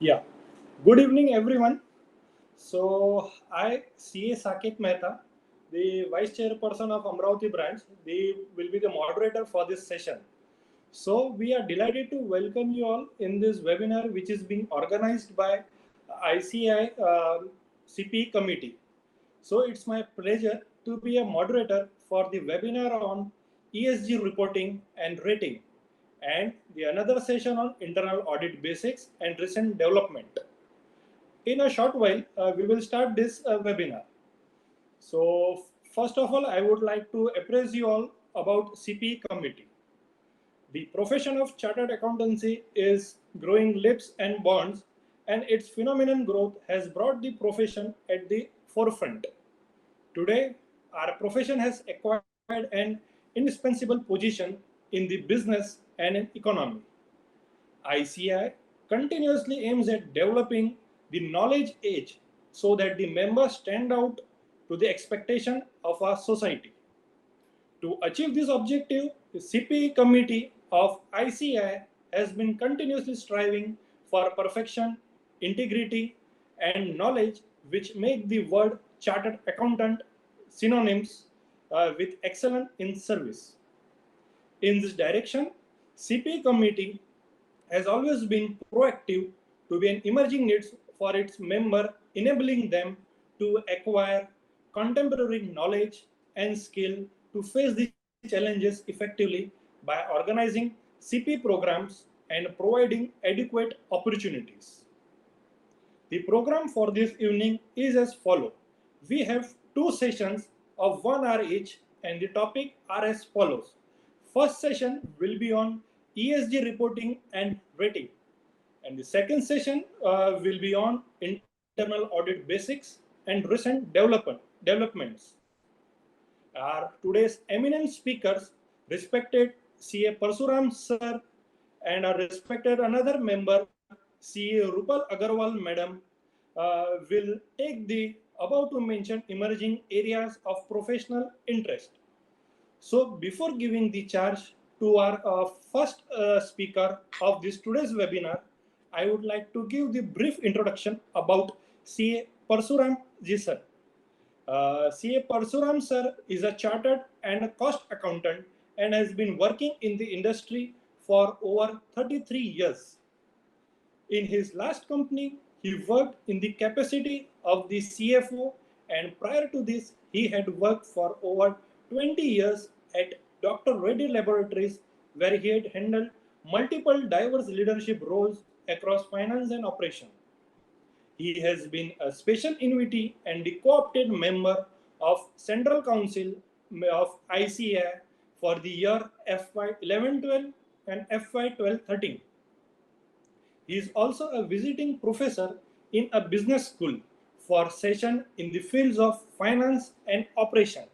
Yeah. Good evening, everyone. So, I, CA Saket Mehta, the Vice Chairperson of Amravati branch, will be the moderator for this session. So, we are delighted to welcome you all in this webinar, which is being organized by ICI CP committee. So, it's my pleasure to be a moderator for the webinar on ESG reporting and rating, and the another session on internal audit basics and recent development. In a short while, we will start this webinar. So, first of all, I would like to appraise you all about CP committee. The profession of chartered accountancy is growing leaps and bounds, and its phenomenon growth has brought the profession at the forefront. Today, our profession has acquired an indispensable position in the business and in economy. ICI continuously aims at developing the knowledge age so that the members stand out to the expectation of our society. To achieve this objective, the CPE committee of ICI has been continuously striving for perfection, integrity, and knowledge which make the word chartered accountant synonyms with excellence in service. In this direction, CPE committee has always been proactive to be an emerging needs for its member, enabling them to acquire contemporary knowledge and skill to face the challenges effectively by organizing CP programs and providing adequate opportunities. The program for this evening is as follows. We have two sessions of 1 hour each, and the topic are as follows. First session will be on ESG reporting and rating, and the second session will be on internal audit basics and recent developments. Our today's eminent speakers, respected CA Parsuram sir, and our respected another member, CA Rupal Agarwal madam, will take the above to mention emerging areas of professional interest. So before giving the charge to our first speaker of this today's webinar, I would like to give the brief introduction about CA Parsuram ji sir. CA Parsuram sir is a chartered and a cost accountant and has been working in the industry for over 33 years. In his last company, he worked in the capacity of the CFO, and prior to this, he had worked for over 20 years at Dr. Reddy Laboratories, where he had handled multiple diverse leadership roles across finance and operation. He has been a special invitee and the co-opted member of Central Council of ICA for the year FY 11-12 and FY 12-13. He is also a visiting professor in a business school for session in the fields of finance and operations.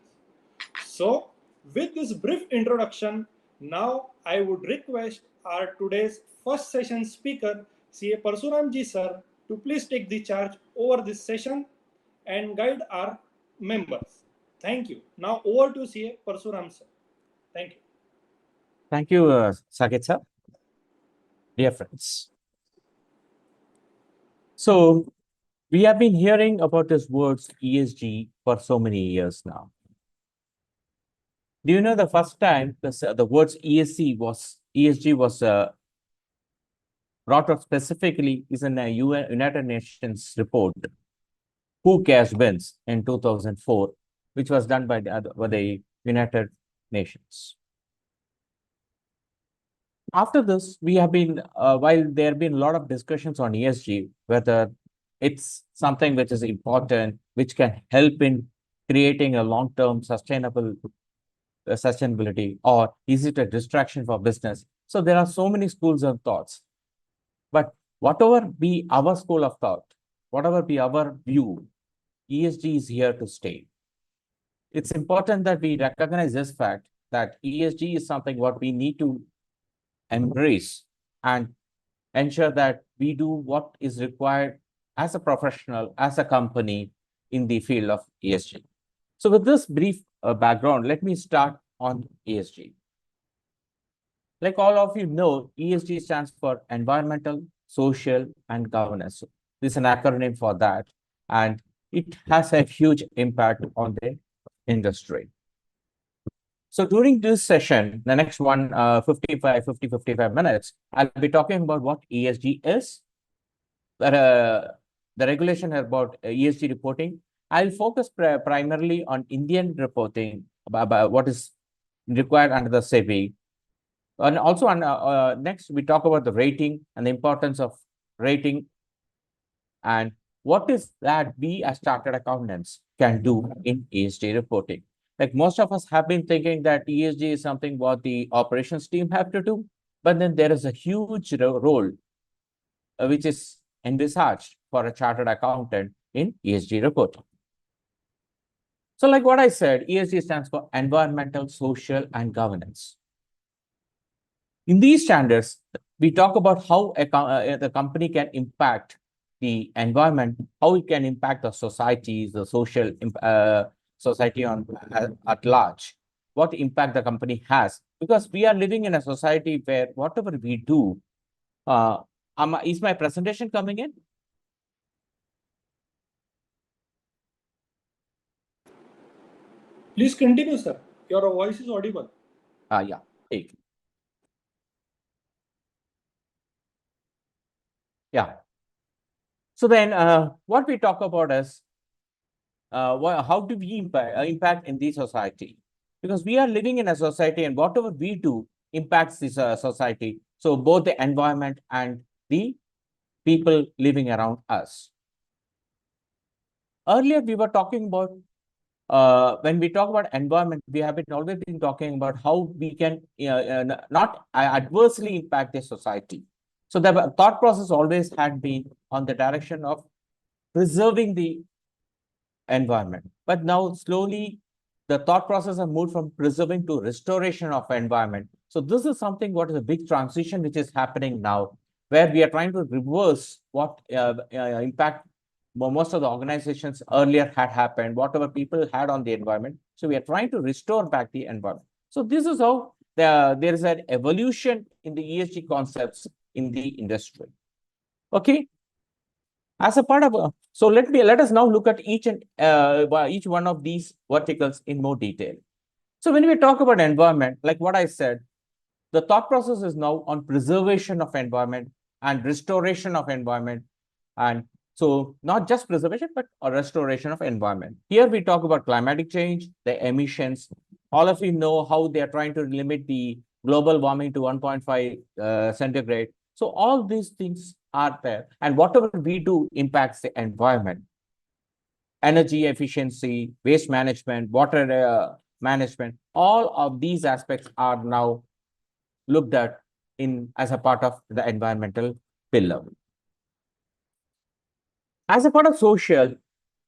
So, with this brief introduction, now I would request our today's first session speaker, CA Parsuram ji sir, to please take the charge over this session and guide our members. Thank you. Now over to CA Parsuram sir. Thank you. Thank you, Saket sir. Dear friends. So, we have been hearing about this words ESG for so many years now. Do you know the first time the words ESG was brought out specifically is in a United Nations report, Who Cares Wins, in 2004, which was done by the United Nations. After this, we have been, while there have been a lot of discussions on ESG, whether it's something which is important, which can help in creating a long-term sustainability, or is it a distraction for business? So there are so many schools of thoughts. But whatever be our school of thought, whatever be our view, ESG is here to stay. It's important that we recognize this fact that ESG is something what we need to embrace and ensure that we do what is required as a professional, as a company in the field of ESG. So with this brief background, let me start on ESG. Like all of you know, ESG stands for environmental, social, and governance. This is an acronym for that, and it has a huge impact on the industry. So during this session, the next 55 minutes, I'll be talking about what ESG is, the regulation about ESG reporting. I'll focus primarily on Indian reporting about what is required under the SEBI. And also next, we talk about the rating and the importance of rating and what is that we as chartered accountants can do in ESG reporting. Like most of us have been thinking that ESG is something what the operations team have to do, but then there is a huge role which is envisaged for a chartered accountant in ESG reporting. So like what I said, ESG stands for environmental, social, and governance. In these standards, we talk about how the company can impact the environment, how it can impact the societies, the social society at large, what impact the company has. Because we are living in a society where whatever we do, is my presentation coming in? Please continue, sir. Your voice is audible. Yeah. Take. Yeah. So then what we talk about is how do we impact in the society? Because we are living in a society and whatever we do impacts this society. So both the environment and the people living around us. Earlier, we were talking about when we talk about environment, we have always been talking about how we can not adversely impact the society. So the thought process always had been on the direction of preserving the environment. But now slowly the thought process has moved from preserving to restoration of environment. So this is something what is a big transition which is happening now, where we are trying to reverse what impact most of the organizations earlier had happened, whatever people had on the environment. So we are trying to restore back the environment. So this is how there is an evolution in the ESG concepts in the industry. Okay. As a part of so let us now look at each one of these verticals in more detail. So when we talk about environment, like what I said, the thought process is now on preservation of environment and restoration of environment. And so not just preservation, but a restoration of environment. Here we talk about climatic change, the emissions. All of you know how they are trying to limit the global warming to 1.5 centigrade. So all these things are there. And whatever we do impacts the environment. Energy efficiency, waste management, water management, all of these aspects are now looked at as a part of the environmental pillar. As a part of social,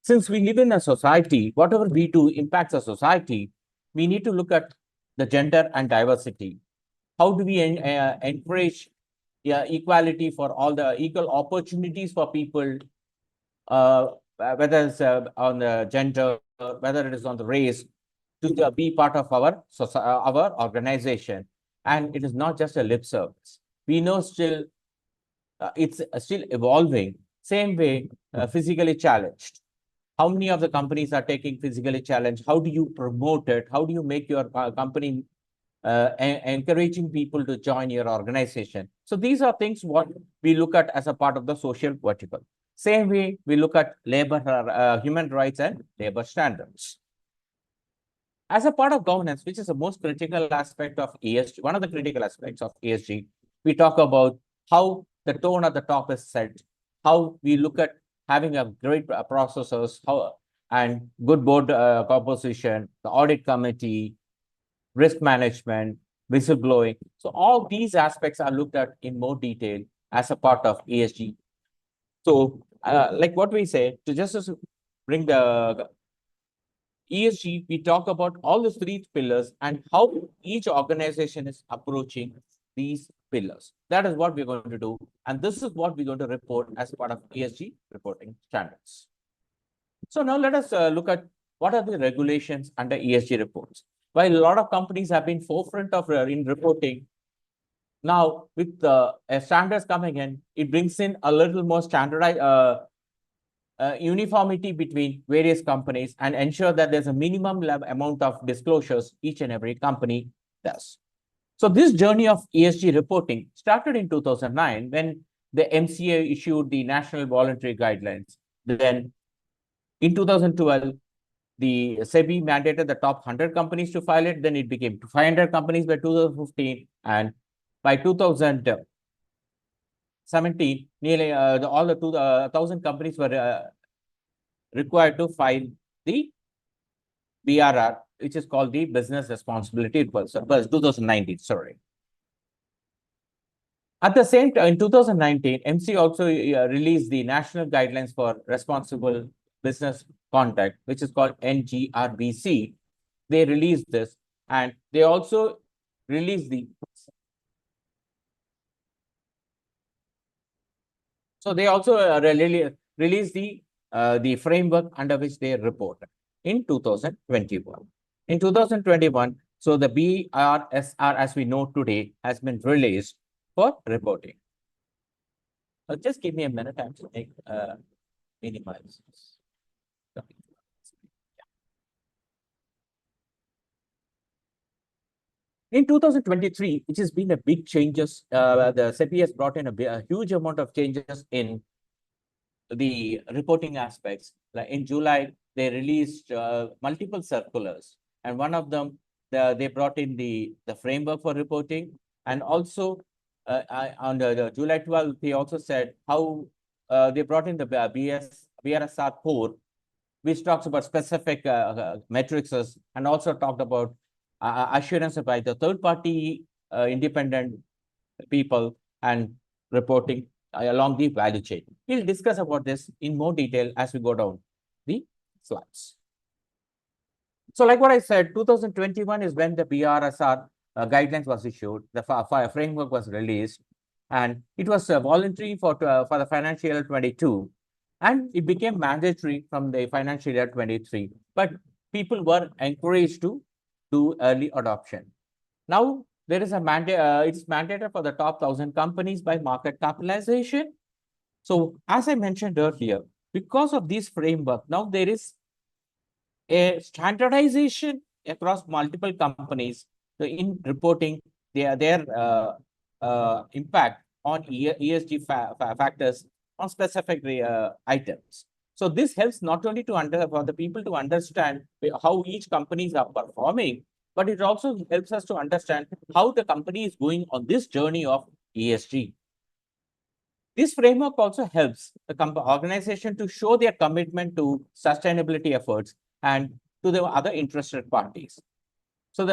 since we live in a society, whatever we do impacts a society, we need to look at the gender and diversity. How do we encourage equality for all the equal opportunities for people, whether it's on the gender, whether it is on the race, to be part of our organization. And it is not just a lip service. We know still it's still evolving. Same way, physically challenged. How many of the companies are taking physically challenged? How do you promote it? How do you make your company encouraging people to join your organization? So these are things what we look at as a part of the social vertical. Same way, we look at labor, human rights and labor standards. As a part of governance, which is the most critical aspect of ESG, one of the critical aspects of ESG, we talk about how the tone at the top is set, how we look at having a great processes, and good board composition, the audit committee, risk management, whistleblowing. So all these aspects are looked at in more detail as a part of ESG. So like what we say, to just bring the ESG, we talk about all the three pillars and how each organization is approaching these pillars. That is what we're going to do. And this is what we're going to report as part of ESG reporting standards. So now let us look at what are the regulations under ESG reports. While a lot of companies have been forefront of in reporting, Now, with the standards coming in, it brings in a little more standardized uniformity between various companies and ensure that there's a minimum amount of disclosures each and every company does. So this journey of ESG reporting started in 2009 when the MCA issued the National Voluntary Guidelines. Then in 2012, the SEBI mandated the top 100 companies to file it. Then it became 500 companies by 2015. And by 2017, nearly all the 1,000 companies were required to file the BRR, which is called the Business Responsibility Report. So, 2019, sorry. At the same time, in 2019, MC also released the National Guidelines for Responsible Business Conduct, which is called NGRBC. They released this, and they also released the. So they also released the framework under which they report in 2021. In 2021, so the BRSR, as we know today, has been released for reporting. Just give me a minute. I'm to make minimize. In 2023, which has been a big changes, the SEBI has brought in a huge amount of changes in the reporting aspects. Like in July, they released multiple circulars, and one of them, they brought in the framework for reporting, and also on the July 12th, they also said how they brought in the BRSR core, which talks about specific metrics and also talked about assurance by the third-party independent people and reporting along the value chain. We'll discuss about this in more detail as we go down the slides. So like what I said, 2021 is when the BRSR guidelines was issued, the framework was released, and it was voluntary for the financial year 22, and it became mandatory from the financial year 23. But people were encouraged to do early adoption. Now, there is a mandate, it's mandated for the top 1,000 companies by market capitalization. So, as I mentioned earlier, because of this framework, now there is a standardization across multiple companies in reporting their impact on ESG factors on specific items. So this helps not only for the people to understand how each companies are performing, but it also helps us to understand how the company is going on this journey of ESG. This framework also helps the organization to show their commitment to sustainability efforts and to the other interested parties. So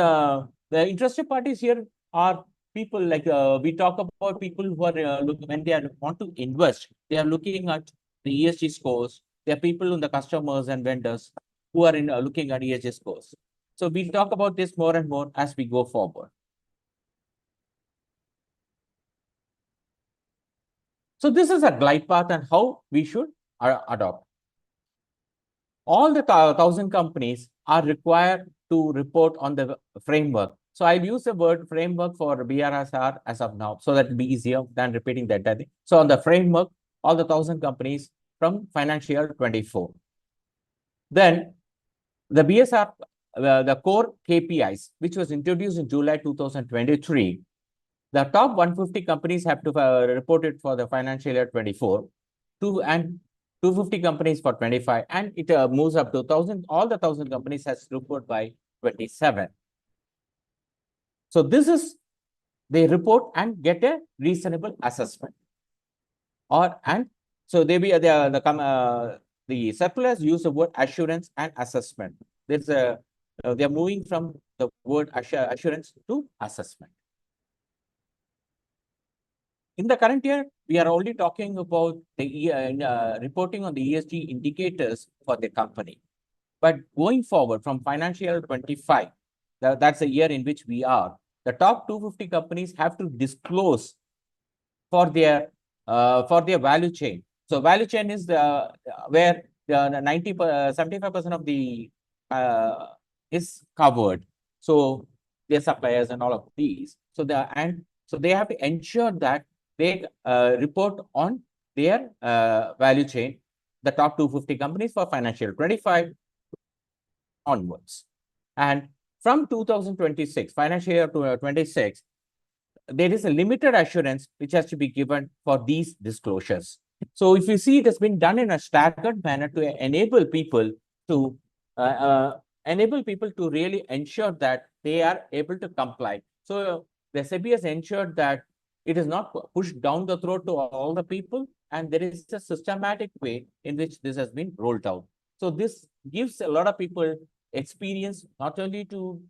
the interested parties here are people like we talk about people who are when they want to invest, they are looking at the ESG scores. There are people in the customers and vendors who are looking at ESG scores. So we'll talk about this more and more as we go forward. So this is a glide path and how we should adopt. All the 1,000 companies are required to report on the framework. So I'll use the word framework for BRSR as of now, so that will be easier than repeating that. So on the framework, all the 1,000 companies from financial year 24. Then the BSR, the core KPIs, which was introduced in July 2023, the top 150 companies have to report it for the financial year 24, and 250 companies for 25, and it moves up to 1,000. All the 1,000 companies has to report by 27. So this is, they report and get a reasonable assessment. So they be the circulars use the word assurance and assessment. There's they're moving from the word assurance to assessment. In the current year, we are only talking about the reporting on the ESG indicators for the company. But going forward from financial year 25, that's the year in which we are, the top 250 companies have to disclose for their value chain. So value chain is where the 75% of the is covered. So their suppliers and all of these. So So they have to ensure that they report on their value chain, the top 250 companies for financial 25 onwards. And from 2026, financial year 26, there is a limited assurance which has to be given for these disclosures. So if you see, it has been done in a staggered manner to enable people to really ensure that they are able to comply. So the SEBI has ensured that it is not pushed down the throat to all the people, and there is a systematic way in which this has been rolled out. So this gives a lot of people experience not only to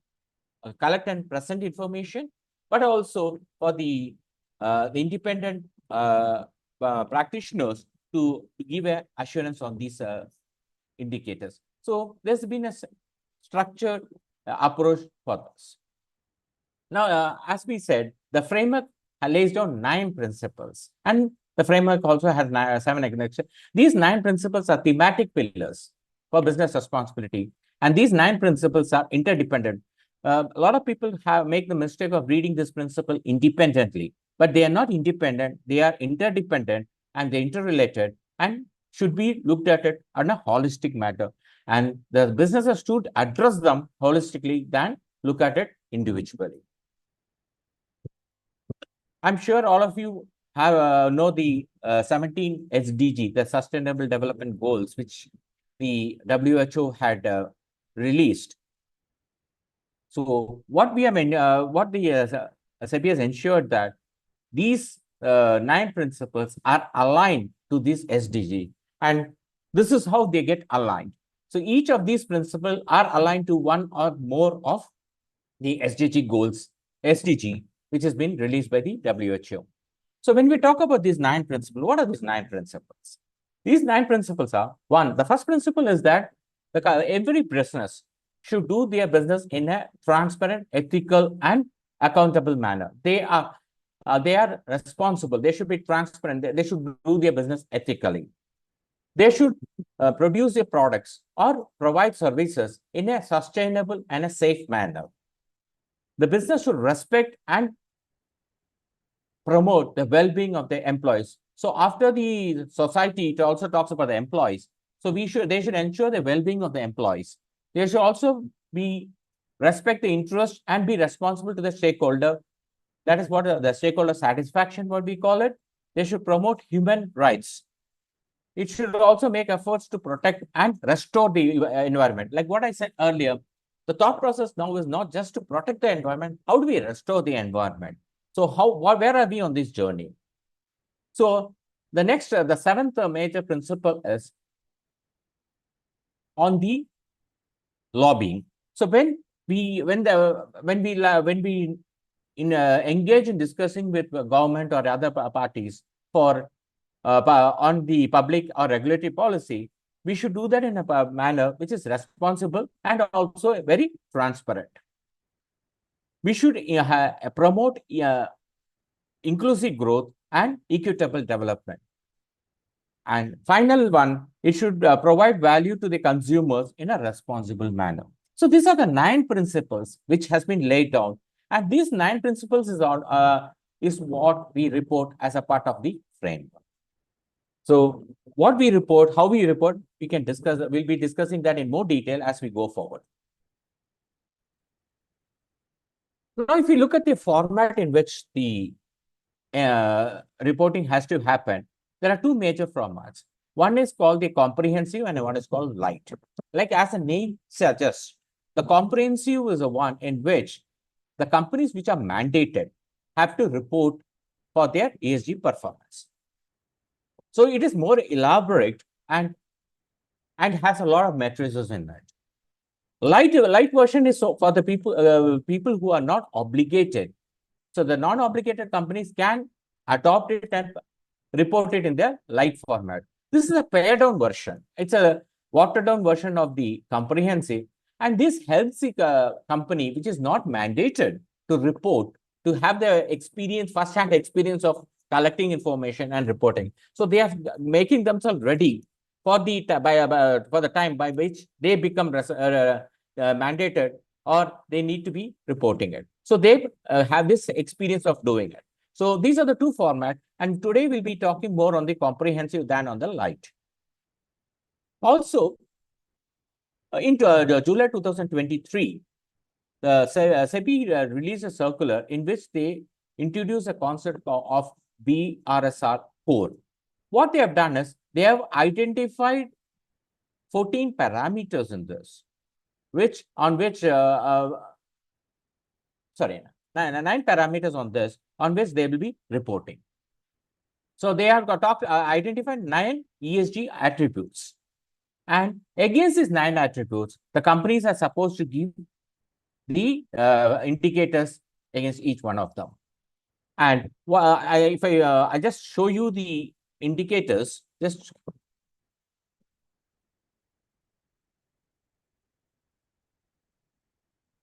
collect and present information, but also for the independent practitioners to give a assurance on these indicators. So there's been a structured approach for this. Now, as we said, the framework lays down 9 principles, and the framework also has 7 executives. These 9 principles are thematic pillars for business responsibility, and these 9 principles are interdependent. A lot of people make the mistake of reading this principle independently, but they are not independent. They are interdependent, and they're interrelated, and should be looked at it on a holistic matter. And the businesses should address them holistically than look at it individually. I'm sure all of you have know the 17 SDG, the Sustainable Development Goals, which the WHO had released. So what we have, what the SEBI has ensured that these 9 principles are aligned to this SDG, and this is how they get aligned. So each of these principles are aligned to one or more of the SDG goals, SDG, which has been released by the WHO. So when we talk about these 9 principles, what are these 9 principles? These 9 principles are, one, the first principle is that every business should do their business in a transparent, ethical, and accountable manner. They are responsible. They should be transparent. They should do their business ethically. They should produce their products or provide services in a sustainable and a safe manner. The business should respect and promote the well-being of the employees. So after the society, it also talks about the employees. So they should ensure the well-being of the employees. They should also respect the interest and be responsible to the stakeholder. That is what the stakeholder satisfaction, what we call it. They should promote human rights. It should also make efforts to protect and restore the environment. Like what I said earlier, the thought process now is not just to protect the environment. How do we restore the environment? So where are we on this journey? So the next, the 7th major principle is on the lobbying. So when we engage in discussing with government or other parties for on the public or regulatory policy, we should do that in a manner which is responsible and also very transparent. We should promote inclusive growth and equitable development. And final one, it should provide value to the consumers in a responsible manner. So these are the 9 principles which has been laid down, and these 9 principles is what we report as a part of the framework. So what we report, how we report, we can discuss. We'll be discussing that in more detail as we go forward. Now, if you look at the format in which the reporting has to happen, there are 2 major formats. One is called the comprehensive and one is called light. Like as the name suggests, the comprehensive is the one in which the companies which are mandated have to report for their ESG performance. So it is more elaborate and has a lot of matrices in it. Light version is for the people who are not obligated. So the non-obligated companies can adopt it and report it in their light format. This is a pared down version. It's a watered down version of the comprehensive, and this helps the company which is not mandated to report to have the experience, first-hand experience of collecting information and reporting. So they are making themselves ready for the time by which they become mandated or they need to be reporting it. So they have this experience of doing it. So these are the two formats. And today we'll be talking more on the comprehensive than on the light. Also, in July 2023, SEBI released a circular in which they introduced a concept of BRSR core. What they have done is they have identified 14 parameters in this, nine parameters on this, on which they will be reporting. So they have identified 9 ESG attributes. And against these 9 attributes, the companies are supposed to give the indicators against each one of them. And if I just show you the indicators, just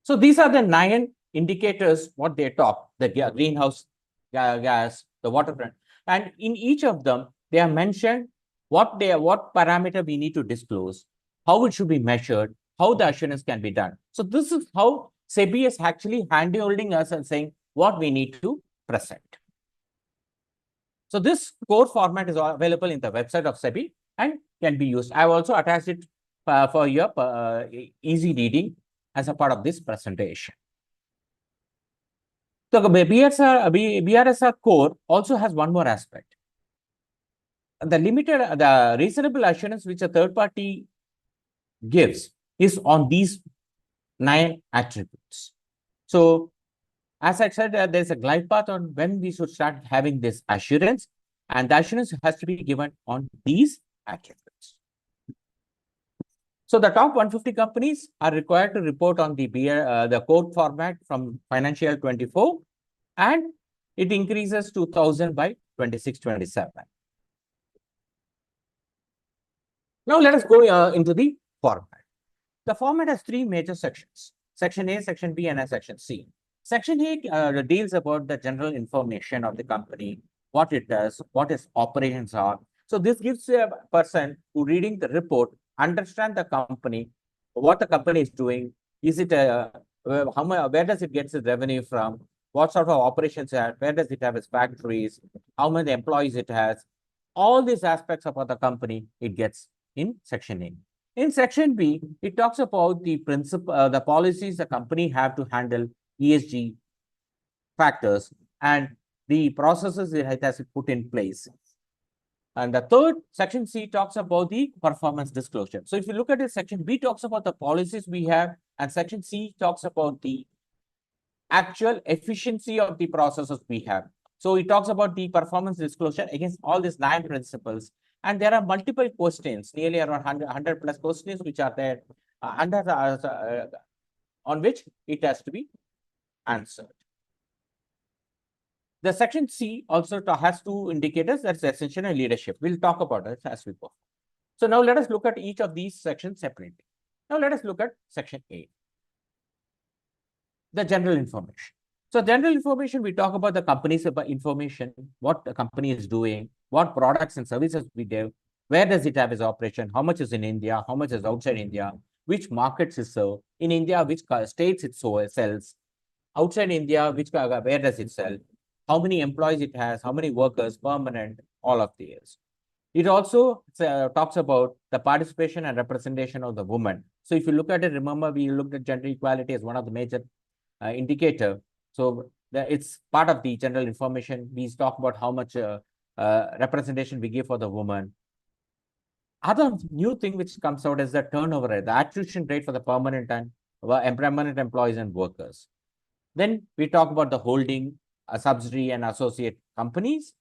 so these are the 9 indicators what they talk: the greenhouse gas, the water front, and in each of them they are mentioned what parameter we need to disclose, how it should be measured, how the assurance can be done. So this is how SEBI is actually hand-holding us and saying what we need to present. So this core format is available in the website of SEBI and can be used. I have also attached it for your easy reading as a part of this presentation. So the BRSR core also has one more aspect. The reasonable assurance which a third party gives is on these 9 attributes. So as I said, there's a glide path on when we should start having this assurance, and the assurance has to be given on these attributes. So the top 150 companies are required to report on the code format from financial 24, and it increases to 1,000 by 26-27. Now let us go into the format. The format has 3 major sections: Section A, Section B, and Section C. Section A deals about the general information of the company, what it does, what its operations are. So this gives a person who reading the report understand the company, what the company is doing. Is it where does it get its revenue from? What sort of operations it has? Where does it have its factories? How many employees it has? All these aspects about the company it gets in Section A. In Section B, it talks about the the policies the company have to handle ESG factors and the processes it has put in place. And the third, Section C, talks about the performance disclosure. So if you look at it, Section B talks about the policies we have, and Section C talks about the actual efficiency of the processes we have. So it talks about the performance disclosure against all these 9 principles. And there are multiple questions, nearly around 100 plus questions, which are there on which it has to be answered. The Section C also has 2 indicators, that's essential and leadership. We'll talk about it as we go. So now let us look at each of these sections separately. Now let us look at Section A, the general information. So general information, we talk about the company's information, what the company is doing, what products and services we do, where does it have its operation, how much is in India, how much is outside India, which markets it serves, in India, which states it sells, outside India, where does it sell, how many employees it has, how many workers, permanent, all of these. It also talks about the participation and representation of the women. So if you look at it, remember we looked at gender equality as one of the major indicator. So it's part of the general information. We talk about how much representation we give for the woman. Other new thing which comes out is the turnover rate, the attrition rate for the permanent and permanent employees and workers. Then we talk about the holding, subsidiary and associate companies,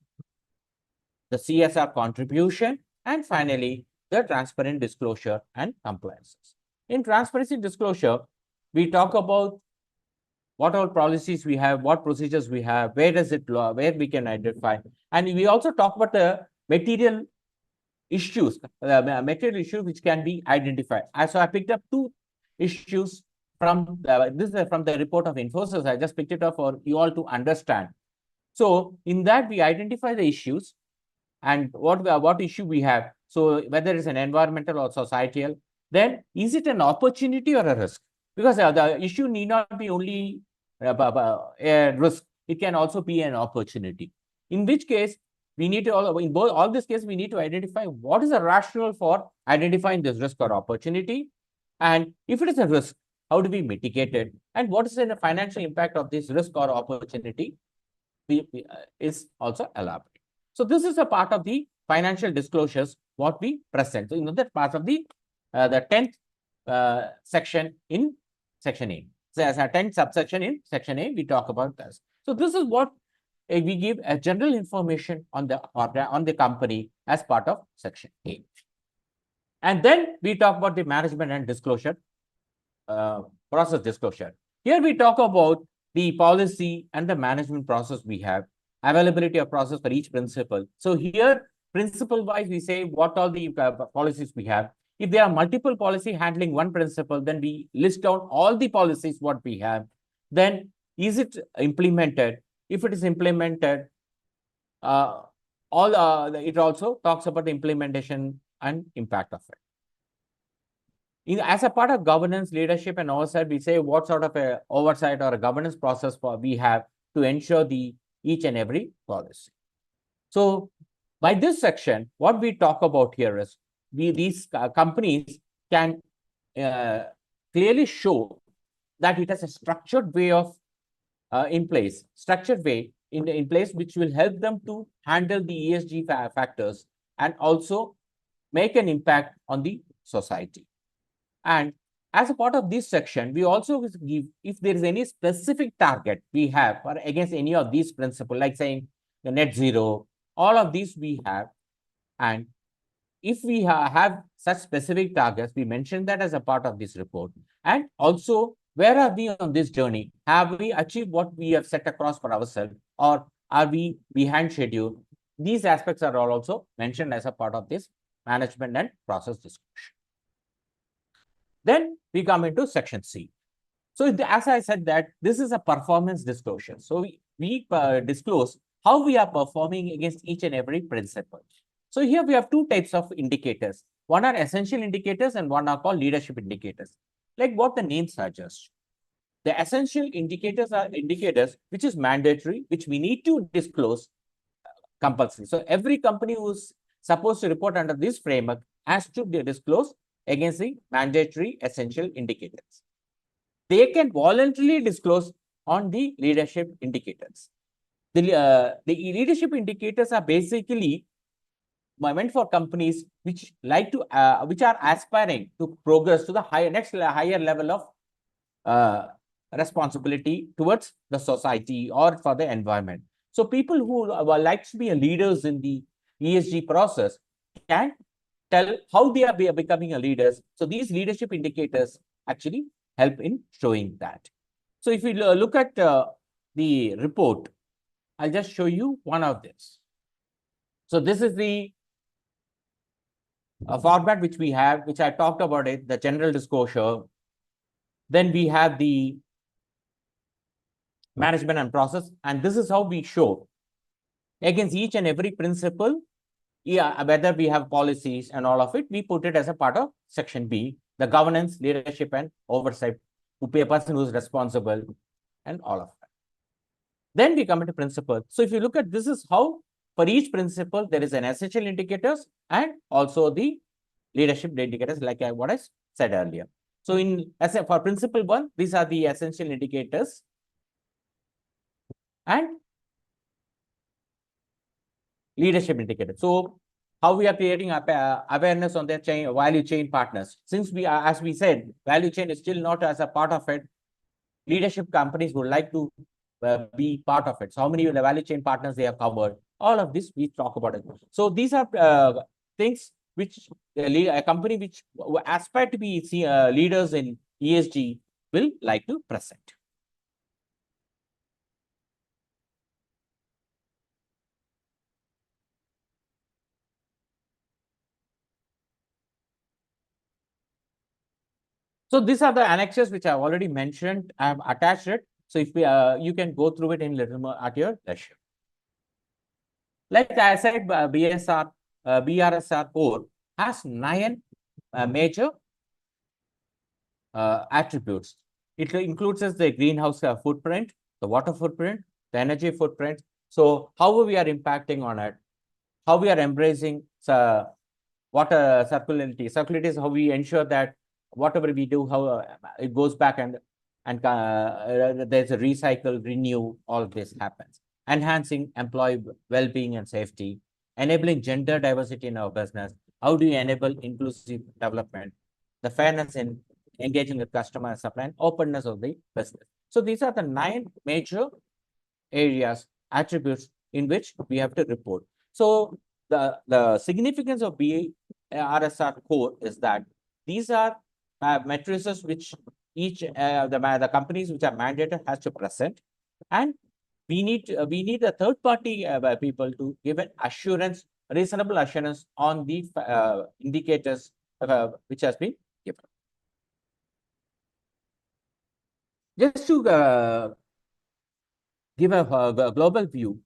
the CSR contribution, and finally, the transparent disclosure and compliances. In transparency disclosure, we talk about what all policies we have, what procedures we have, where we can identify. And we also talk about the material issues which can be identified. So I picked up 2 issues from this is from the report of Infosys. I just picked it up for you all to understand. So in that, we identify the issues and what issue we have. So whether it's an environmental or societal, then is it an opportunity or a risk? Because the issue need not be only a risk. it can also be an opportunity. In which case, we need to all these cases, we need to identify what is the rationale for identifying this risk or opportunity. And if it is a risk, how do we mitigate it? And what is the financial impact of this risk or opportunity is also elaborate. So this is a part of the financial disclosures what we present. So that part of the 10th section in section A. So as a 10th subsection in section A, we talk about this. So this is what we give a general information on the company as part of section A. And then we talk about the management and disclosure, process disclosure. Here we talk about the policy and the management process we have, availability of process for each principle. So here, principle wise, we say what all the policies we have. If there are multiple policy handling one principle, then we list down all the policies what we have. Then is it implemented? If it is implemented, it also talks about the implementation and impact of it. As a part of governance, leadership, and oversight, we say what sort of a oversight or a governance process we have to ensure each and every policy. So by this section, what we talk about here is these companies can clearly show that it has a structured way of in place which will help them to handle the ESG factors and also make an impact on the society. And as a part of this section, we also give, if there is any specific target we have or against any of these principles, like saying the net zero, all of these we have. And if we have such specific targets, we mention that as a part of this report. And also, where are we on this journey? Have we achieved what we have set across for ourselves, or are we behind schedule? These aspects are all also mentioned as a part of this management and process discussion. Then we come into section C. So as I said that this is a performance disclosure. So we disclose how we are performing against each and every principle. So here we have two types of indicators. One are essential indicators and one are called leadership indicators. Like what the name suggests. The essential indicators are indicators which is mandatory, which we need to disclose compulsory. So every company who's supposed to report under this framework has to disclose against the mandatory essential indicators. They can voluntarily disclose on the leadership indicators. The leadership indicators are basically meant for companies which like to which are aspiring to progress to the higher level of responsibility towards the society or for the environment. So people who like to be leaders in the ESG process can tell how they are becoming a leaders. So these leadership indicators actually help in showing that. So if we look at the report, I'll just show you one of this. So this is the format which we have, which I talked about it, the general disclosure. Then we have the management and process, and this is how we show against each and every principle. Yeah, whether we have policies and all of it, we put it as a part of section B, the governance, leadership, and oversight, who pay a person who is responsible, and all of that. Then we come into principle. So if you look at this, is how for each principle there is an essential indicators and also the leadership indicators, like what I said earlier. So for principle 1, these are the essential indicators, and leadership indicators. So how we are creating awareness on their value chain partners. Since as we said, value chain is still not as a part of it. Leadership companies would like to be part of it. So how many value chain partners they have covered? All of this we talk about it. So these are things which a company which aspire to be leaders in ESG will like to present. So these are the annexes which I've already mentioned. I have attached it. So if you can go through it in little more at your leisure. Like I said, BRSR core has 9 major attributes. It includes the greenhouse footprint, the water footprint, the energy footprint. So how we are impacting on it, how we are embracing water circularity. Circularity is how we ensure that whatever we do, how it goes back and there's a recycle, renew, all of this happens. Enhancing employee well-being and safety, enabling gender diversity in our business. How do you enable inclusive development, the fairness in engaging with customer and supply, and openness of the business. So these are the 9 major areas, attributes in which we have to report. So the significance of BRSR core is that these are matrices which each the companies which are mandated has to present, and we need a third party people to give an assurance, reasonable assurance on the indicators which has been given. Just to give a global view.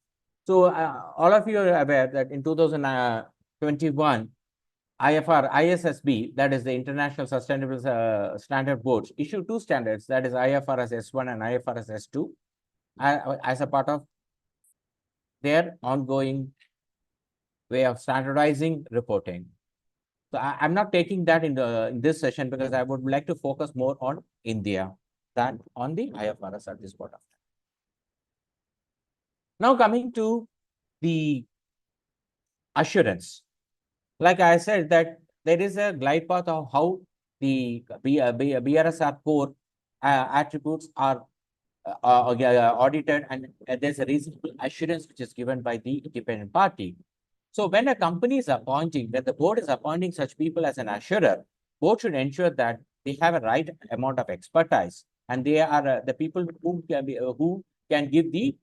So all of you are aware that in 2021, ISSB, that is the International Sustainable Standard Board, issued 2 standards, that is IFRS S1 and IFRS S2, as a part of their ongoing way of standardizing reporting. So I'm not taking that in this session because I would like to focus more on India than on the IFRS at this point of time. Now coming to the assurance. Like I said, that there is a glide path of how the BRSR core attributes are audited, and there's a reasonable assurance which is given by the independent party. So when a company is appointing, when the board is appointing such people as an assurer, board should ensure that they have a right amount of expertise, and they are the people who can give the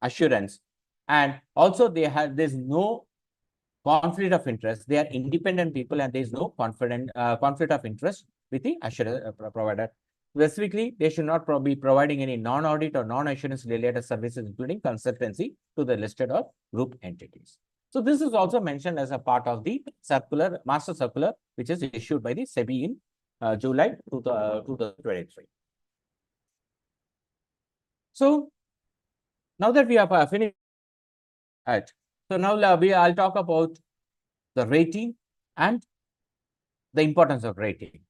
assurance. And also there's no conflict of interest. They are independent people, and there is no conflict of interest with the assurance provider. Specifically, they should not be providing any non-audit or non-assurance related services, including consultancy to the listed or group entities. So this is also mentioned as a part of the circular, master circular, which is issued by the SEBI in July 2023. So now that we have finished, so now I'll talk about the rating and the importance of rating.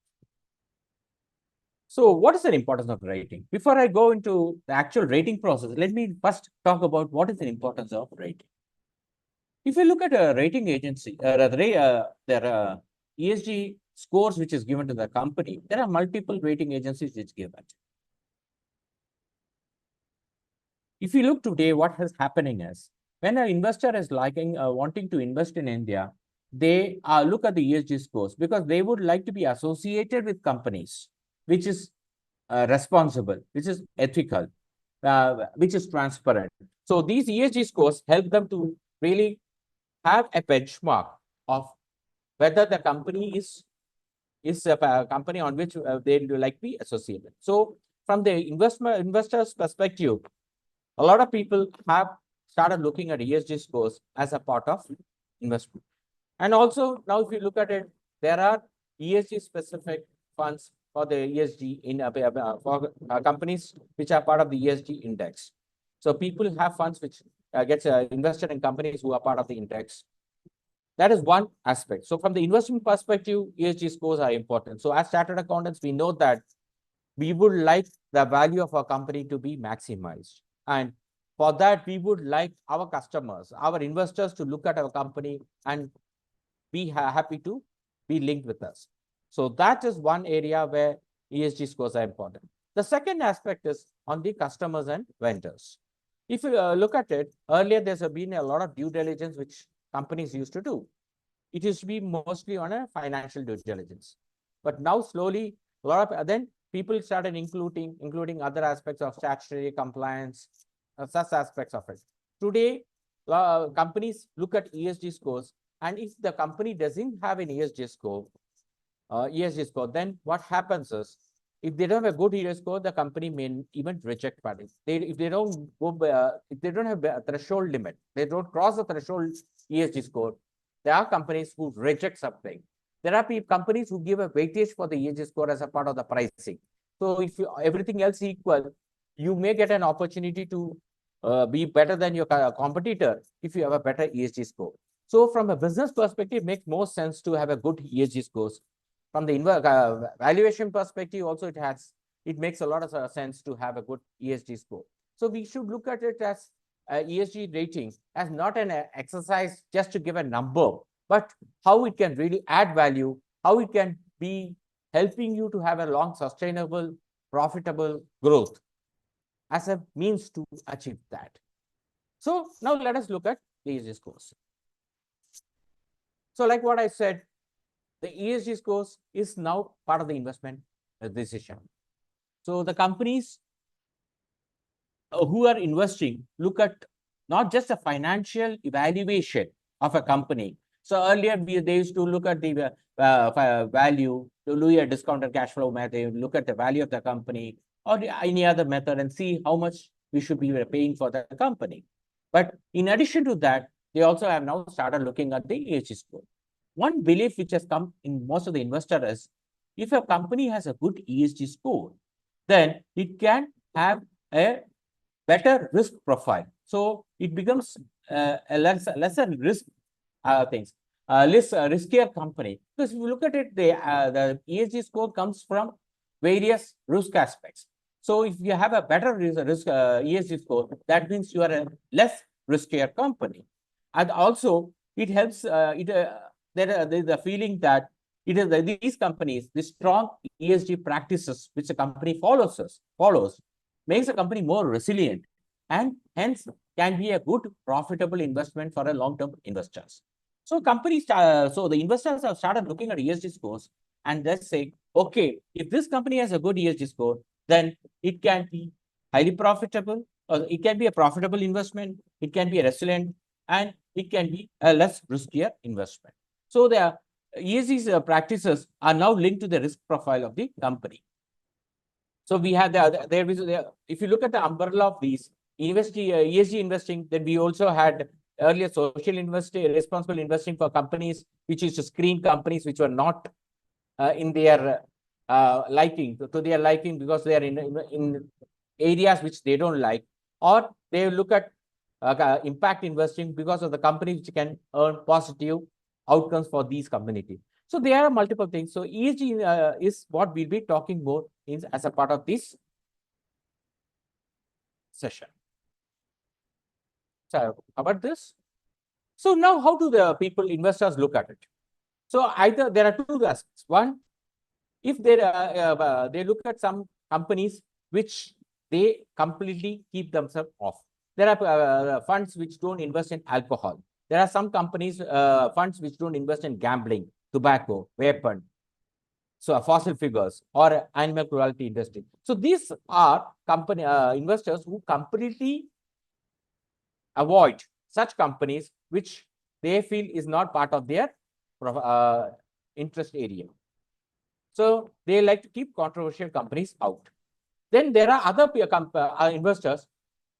So what is the importance of rating? Before I go into the actual rating process, let me first talk about what is the importance of rating. If you look at a rating agency, there are ESG scores which is given to the company, there are multiple rating agencies which give it. If you look today, what is happening is, when an investor is wanting to invest in India, they look at the ESG scores because they would like to be associated with companies which is responsible, which is ethical, which is transparent. So these ESG scores help them to really have a benchmark of whether the company is a company on which they would like to be associated. So from the investors' perspective, a lot of people have started looking at ESG scores as a part of investment. And also now if you look at it, there are ESG specific funds for the ESG in for companies which are part of the ESG index. So people have funds which gets invested in companies who are part of the index. That is one aspect. So from the investment perspective, ESG scores are important. So as chartered accountants, we know that we would like the value of our company to be maximized. And for that, we would like our customers, our investors to look at our company and be happy to be linked with us. So that is one area where ESG scores are important. The second aspect is on the customers and vendors. If you look at it, earlier there's been a lot of due diligence which companies used to do. It used to be mostly on a financial due diligence. But now slowly, a lot of then people started including other aspects of statutory compliance, such aspects of it. Today, companies look at ESG scores, and if the company doesn't have an ESG score, then what happens is, if they don't have a good ESG score, the company may even reject parties. If they don't have a threshold limit, they don't cross the threshold ESG score, there are companies who reject something. There are companies who give a weightage for the ESG score as a part of the pricing. So if everything else equal, you may get an opportunity to be better than your competitor if you have a better ESG score. So from a business perspective, it makes more sense to have a good ESG scores. From the valuation perspective, also it makes a lot of sense to have a good ESG score. So we should look at it as ESG rating as not an exercise just to give a number, but how it can really add value, how it can be helping you to have a long, sustainable, profitable growth as a means to achieve that. So now let us look at the ESG scores. So like what I said, the ESG scores is now part of the investment decision. So the companies who are investing look at not just a financial evaluation of a company. So earlier they used to look at the value, to look at discounted cash flow method, look at the value of the company or any other method and see how much we should be paying for the company. But in addition to that, they also have now started looking at the ESG score. One belief which has come in most of the investors is if a company has a good ESG score, then it can have a better risk profile. So it becomes a lesser risk things, less riskier company. Because if you look at it, the ESG score comes from various risk aspects. So if you have a better risk ESG score, that means you are a less riskier company. And also it helps, there's a feeling that it is these companies, the strong ESG practices which the company follows, makes a company more resilient and hence can be a good profitable investment for a long-term investors. So companies, so the investors have started looking at ESG scores and let's say, okay, if this company has a good ESG score, then it can be highly profitable, or it can be a profitable investment, it can be a resilient, and it can be a less riskier investment. So the ESG practices are now linked to the risk profile of the company. So we have if you look at the umbrella of these ESG investing, then we also had earlier social investing, responsible investing for companies which used to screen companies which were not in their liking, to their liking because they are in areas which they don't like, or they look at impact investing because of the companies which can earn positive outcomes for these communities. So there are multiple things. So ESG is what we'll be talking more as a part of this session. So about this. So now how do the investors look at it? So either there are two aspects. One, if they look at some companies which they completely keep themselves off. There are funds which don't invest in alcohol. There are some companies, funds which don't invest in gambling, tobacco, weapon, so fossil figures or animal cruelty industry. So these are company investors who completely avoid such companies which they feel is not part of their interest area. So they like to keep controversial companies out. Then there are other investors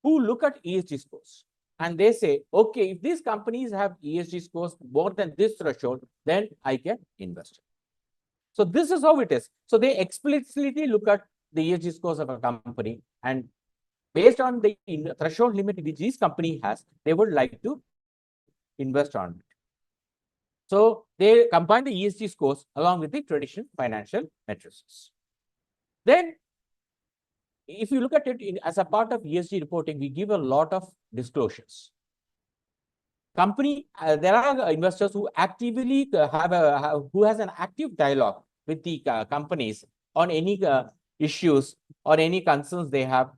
who look at ESG scores and they say, okay, if these companies have ESG scores more than this threshold, then I can invest. So this is how it is. So they explicitly look at the ESG scores of a company, and based on the threshold limit which this company has, they would like to invest on it. So they combine the ESG scores along with the traditional financial matrices. Then if you look at it as a part of ESG reporting, we give a lot of disclosures. There are investors who actively who has an active dialogue with the companies on any issues or any concerns they have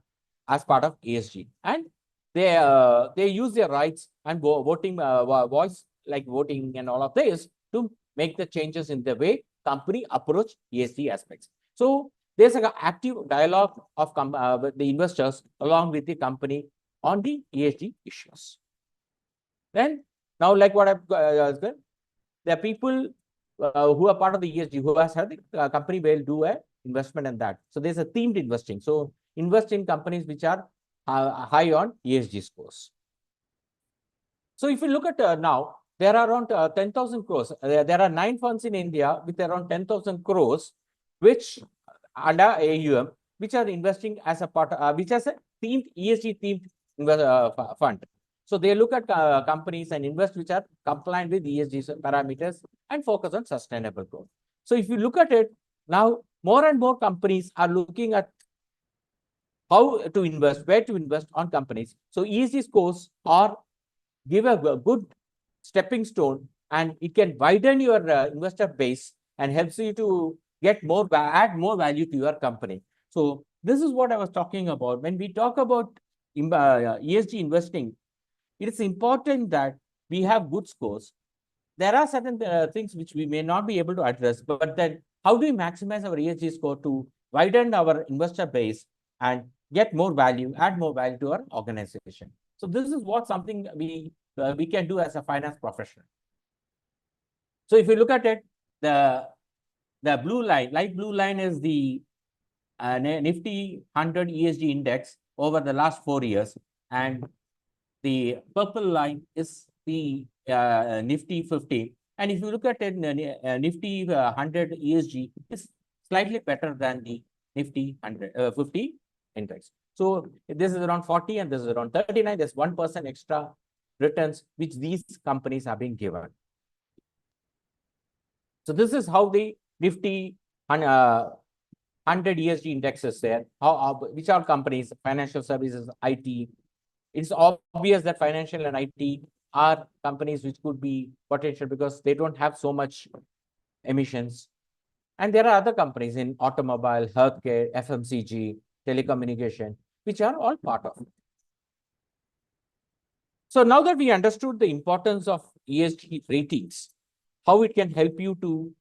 as part of ESG, and they use their rights and voting voice, like voting and all of this, to make the changes in the way company approach ESG aspects. So there's an active dialogue of with the investors along with the company on the ESG issues. Then now, like what I've said, there are people who are part of the ESG who has had the company will do a investment in that. So there's a themed investing. So invest in companies which are high on ESG scores. So if you look at now, there are around 10,000 crores. There are 9 funds in India with around 10,000 crores, which under AUM, which are investing as a part, which has a themed ESG themed fund. So they look at companies and invest which are compliant with ESG parameters and focus on sustainable growth. So if you look at it now, more and more companies are looking at how to invest, where to invest on companies. So ESG scores are give a good stepping stone, and it can widen your investor base and helps you to get more, add more value to your company. So this is what I was talking about. When we talk about ESG investing, it is important that we have good scores. There are certain things which we may not be able to address, but then how do we maximize our ESG score to widen our investor base and get more value, add more value to our organization? So this is what something we can do as a finance professional. So if you look at it, the blue line, light blue line is the Nifty 100 ESG index over the last 4 years, and the purple line is the Nifty 50. And if you look at it, Nifty 100 ESG is slightly better than the Nifty 50 index. So this is around 40 and this is around 39. There's 1% extra returns which these companies have been given. So this is how the Nifty 100 ESG index is there. Which are companies? Financial services, IT. It's obvious that financial and IT are companies which could be potential because they don't have so much emissions. And there are other companies in automobile, healthcare, FMCG, telecommunication, which are all part of it. So now that we understood the importance of ESG ratings, how it can help you to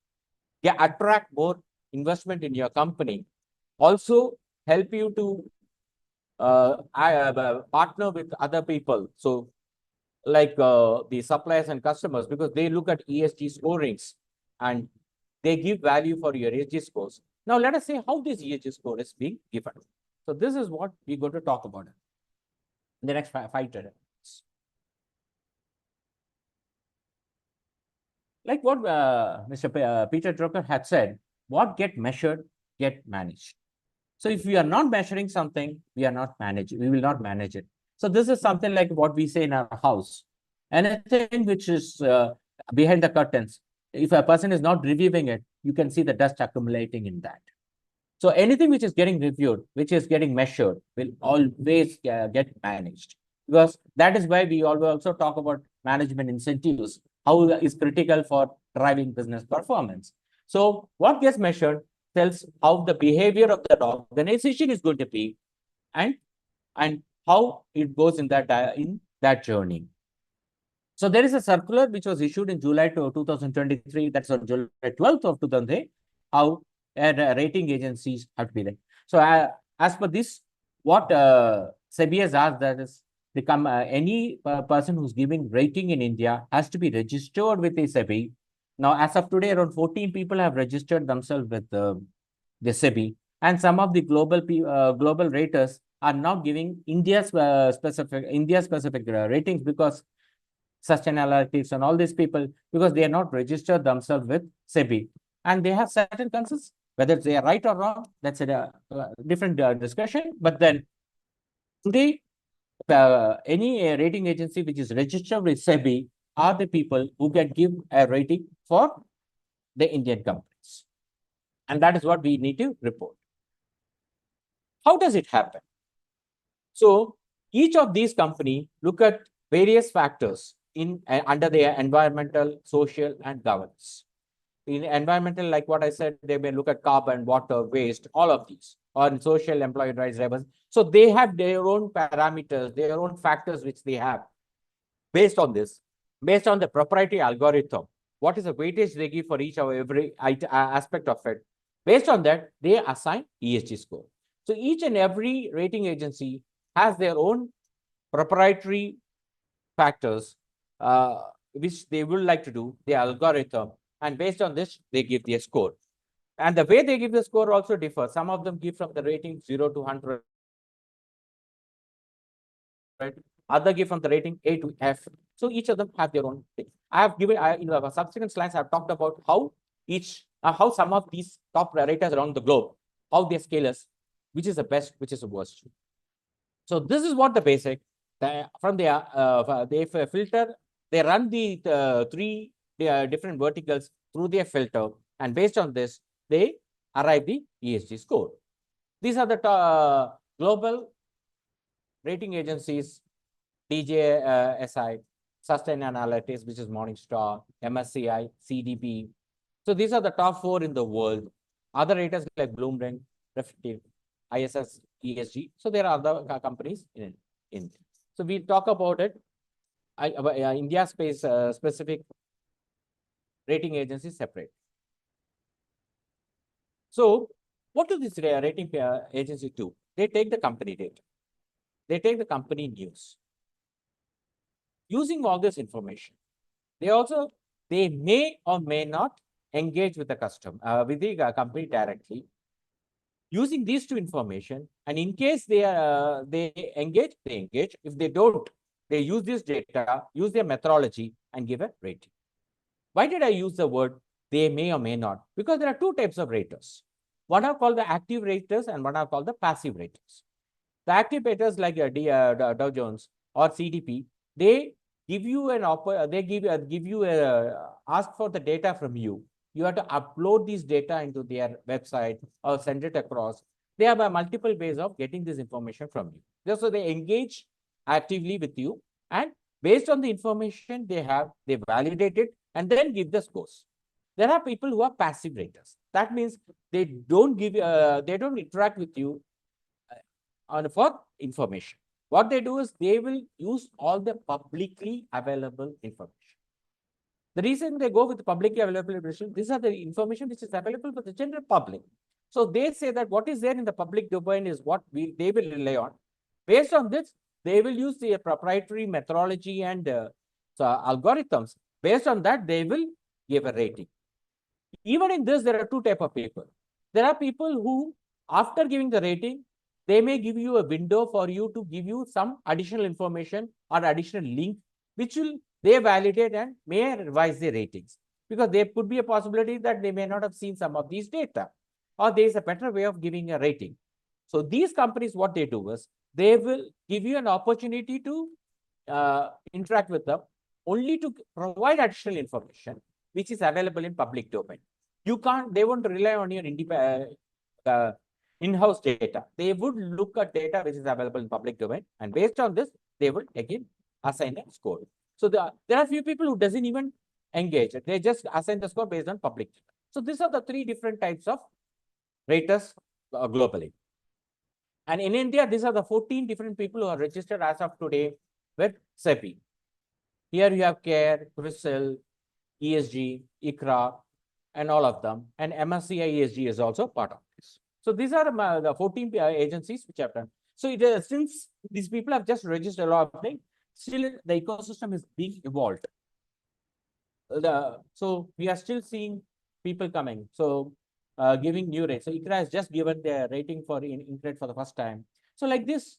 attract more investment in your company, also help you to partner with other people. So like the suppliers and customers, because they look at ESG scorings and they give value for your ESG scores. Now let us say how this ESG score is being given. So this is what we're going to talk about in the next 5 minutes. Like what Mr. Peter Drucker had said, what get measured, get managed. So if we are not measuring something, we are not managing, we will not manage it. So this is something like what we say in our house. Anything which is behind the curtains, if a person is not reviewing it, you can see the dust accumulating in that. So anything which is getting reviewed, which is getting measured, will always get managed. Because that is why we also talk about management incentives, how is critical for driving business performance. So what gets measured tells how the behavior of the organization is going to be, and how it goes in that journey. So there is a circular which was issued in July 2023. That's on July 12th of 2003. How rating agencies have to be there. So as per this, what SEBI has asked, that is, any person who's giving rating in India has to be registered with the SEBI. Now, as of today, around 14 people have registered themselves with the SEBI, and some of the global raters are now giving India specific ratings, because Sustainalytics and all these people, because they are not registered themselves with SEBI, and they have certain concerns. Whether they are right or wrong, that's a different discussion. But then today, any rating agency which is registered with SEBI are the people who can give a rating for the Indian companies. And that is what we need to report. How does it happen? So each of these companies look at various factors under their environmental, social, and governance. In environmental, like what I said, they may look at carbon, water, waste, all of these, or in social, employee rights, labor. So they have their own parameters, their own factors which they have. Based on this, based on the proprietary algorithm, what is the weightage they give for each or every aspect of it? Based on that, they assign ESG score. So each and every rating agency has their own proprietary factors which they would like to do, the algorithm, and based on this, they give their score. And the way they give the score also differs. Some of them give from the rating 0 to 100. Other give from the rating A to F. So each of them have their own thing. I have given, in our subsequent slides, I have talked about how some of these top raters around the globe, how they scale us, which is the best, which is the worst. So this is what the basic. from they filter, they run the three different verticals through their filter, and based on this, they arrive the ESG score. These are the global rating agencies: DJSI, Sustain Analytics, which is Morningstar, MSCI, CDP. So these are the top 4 in the world. Other raters like Bloomberg, Reflective, ISS, ESG. So there are other companies in. So we talk about it. India space specific rating agencies separate. So what do these rating agencies do? They take the company data. They take the company news. Using all this information, they may or may not engage with the customer, with the company directly. Using these two information, and in case they engage, they engage. If they don't, they use this data, use their methodology, and give a rating. Why did I use the word they may or may not? Because there are two types of raters. One are called the active raters, and one are called the passive raters. The active raters like Dow Jones or CDP, they give you an offer. They give you ask for the data from you. You have to upload these data into their website or send it across. They have multiple ways of getting this information from you. So they engage actively with you, and based on the information they have, they validate it and then give the scores. There are people who are passive raters. That means they don't interact with you for information. What they do is they will use all the publicly available information. The reason they go with publicly available information, these are the information which is available for the general public. So they say that what is there in the public domain is what they will rely on. Based on this, they will use the proprietary methodology and algorithms. Based on that, they will give a rating. Even in this, there are two types of people. There are people who, after giving the rating, they may give you a window for you to give you some additional information or additional link, which will they validate and may revise their ratings. Because there could be a possibility that they may not have seen some of these data, or there is a better way of giving a rating. So these companies, what they do is, they will give you an opportunity to interact with them only to provide additional information, which is available in public domain. They won't rely on your in-house data. They would look at data which is available in public domain, and based on this, they will again assign a score. So there are few people who doesn't even engage. They just assign the score based on public data. So these are the 3 different types of raters globally. And in India, these are the 14 different people who are registered as of today with SEBI. Here you have CARE, CRISIL, ESG, ICRA, and all of them. And MSCI ESG is also part of this. So these are the 14 agencies which have done. So since these people have just registered a lot of things, still the ecosystem is being evolved. So we are still seeing people coming. So giving new rates. So ICRA has just given their rating for INCRED for the first time. So like this,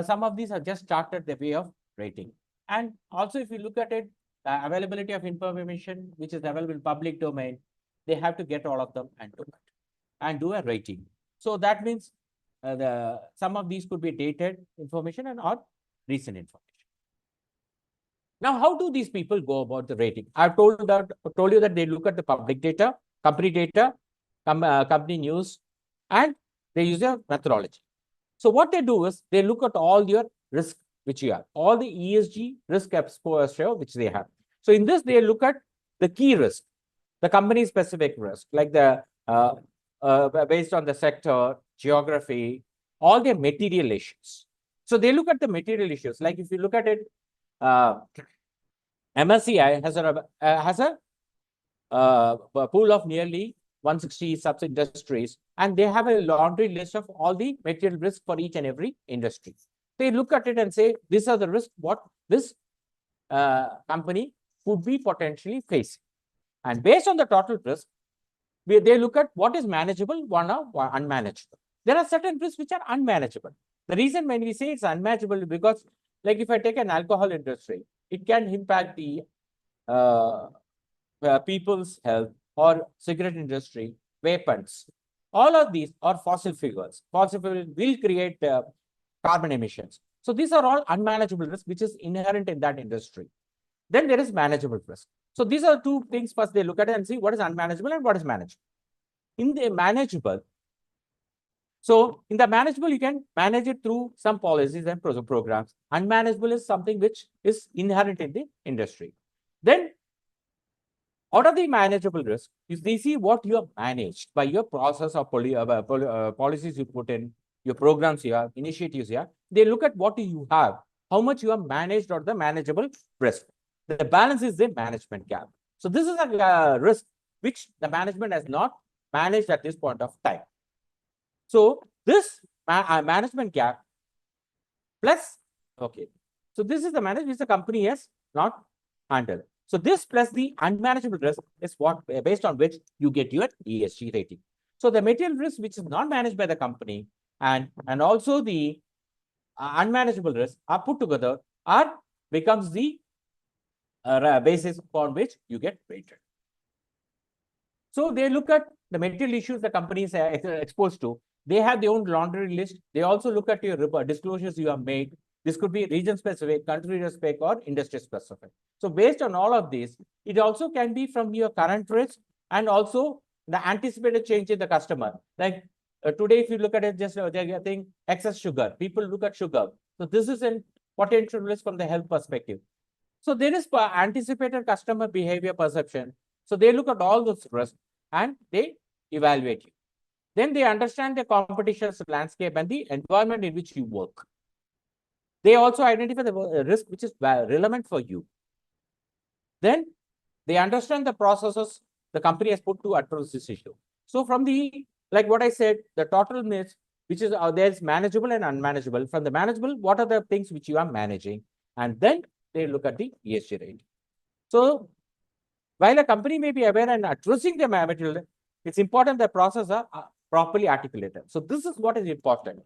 some of these have just started the way of rating. And also, if you look at it, availability of information which is available in public domain, they have to get all of them and do a rating. So that means some of these could be dated information and or recent information. Now, how do these people go about the rating? I've told you that they look at the public data, company data, company news, and they use a methodology. So what they do is they look at all your risk which you have, all the ESG risk exposure which they have. So in this, they look at the key risk, the company specific risk, like the based on the sector, geography, all their material issues. So they look at the material issues. Like if you look at it, MSCI has a pool of nearly 160 sub-industries, and they have a laundry list of all the material risk for each and every industry. They look at it and say, these are the risks what this company could be potentially facing. And based on the total risk, they look at what is manageable, what are unmanageable. There are certain risks which are unmanageable. The reason when we say it's unmanageable is because, like if I take an alcohol industry, it can impact the people's health, or cigarette industry, weapons. All of these are fossil fuels. Fossil fuels will create carbon emissions. So these are all unmanageable risk, which is inherent in that industry. Then there is manageable risk. So these are two things. First, they look at it and see what is unmanageable and what is manageable. In the manageable, so in the manageable, you can manage it through some policies and programs. Unmanageable is something which is inherent in the industry. Then out of the manageable risk, if they see what you have managed by your process of policies you put in, your programs you have, initiatives you have, they look at what you have, how much you have managed or the manageable risk. The balance is the management gap. So this is a risk which the management has not managed at this point of time. So this management gap plus, okay. So this is the management which the company has not handled. So this plus the unmanageable risk is what based on which you get your ESG rating. So the material risk which is not managed by the company and also the unmanageable risk are put together are becomes the basis upon which you get rated. So they look at the material issues the companies are exposed to. They have their own laundry list. They also look at your disclosures you have made. This could be region specific, country specific, or industry specific. So based on all of these, it also can be from your current risk and also the anticipated change in the customer. Like today, if you look at it, just they're getting excess sugar. People look at sugar. So this is a potential risk from the health perspective. So there is anticipated customer behavior perception. So they look at all those risks and they evaluate you. Then they understand the competition landscape and the environment in which you work. They also identify the risk which is relevant for you. Then they understand the processes the company has put to address this issue. So from the, like what I said, the total myths, which is there's manageable and unmanageable. From the manageable, what are the things which you are managing? And then they look at the ESG rating. So while a company may be aware and addressing the material, it's important that processes are properly articulated. So this is what is important.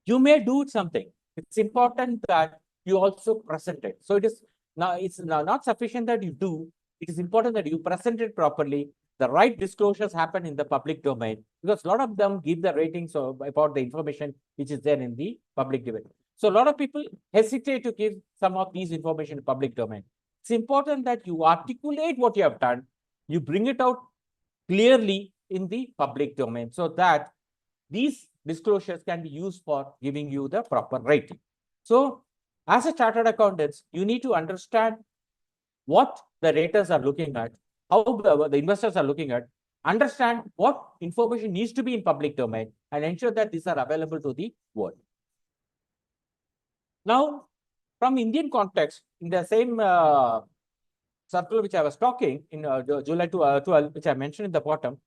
You may do something. It's important that you also present it. So it's not sufficient that you do. It is important that you present it properly. The right disclosures happen in the public domain because a lot of them give the ratings about the information which is there in the public domain. So a lot of people hesitate to give some of these information in public domain. It's important that you articulate what you have done. You bring it out clearly in the public domain so that these disclosures can be used for giving you the proper rating. So as a chartered accountant, you need to understand what the raters are looking at, how the investors are looking at, understand what information needs to be in public domain and ensure that these are available to the world. Now, from Indian context, in the same circle which I was talking in July 12, which I mentioned in the bottom,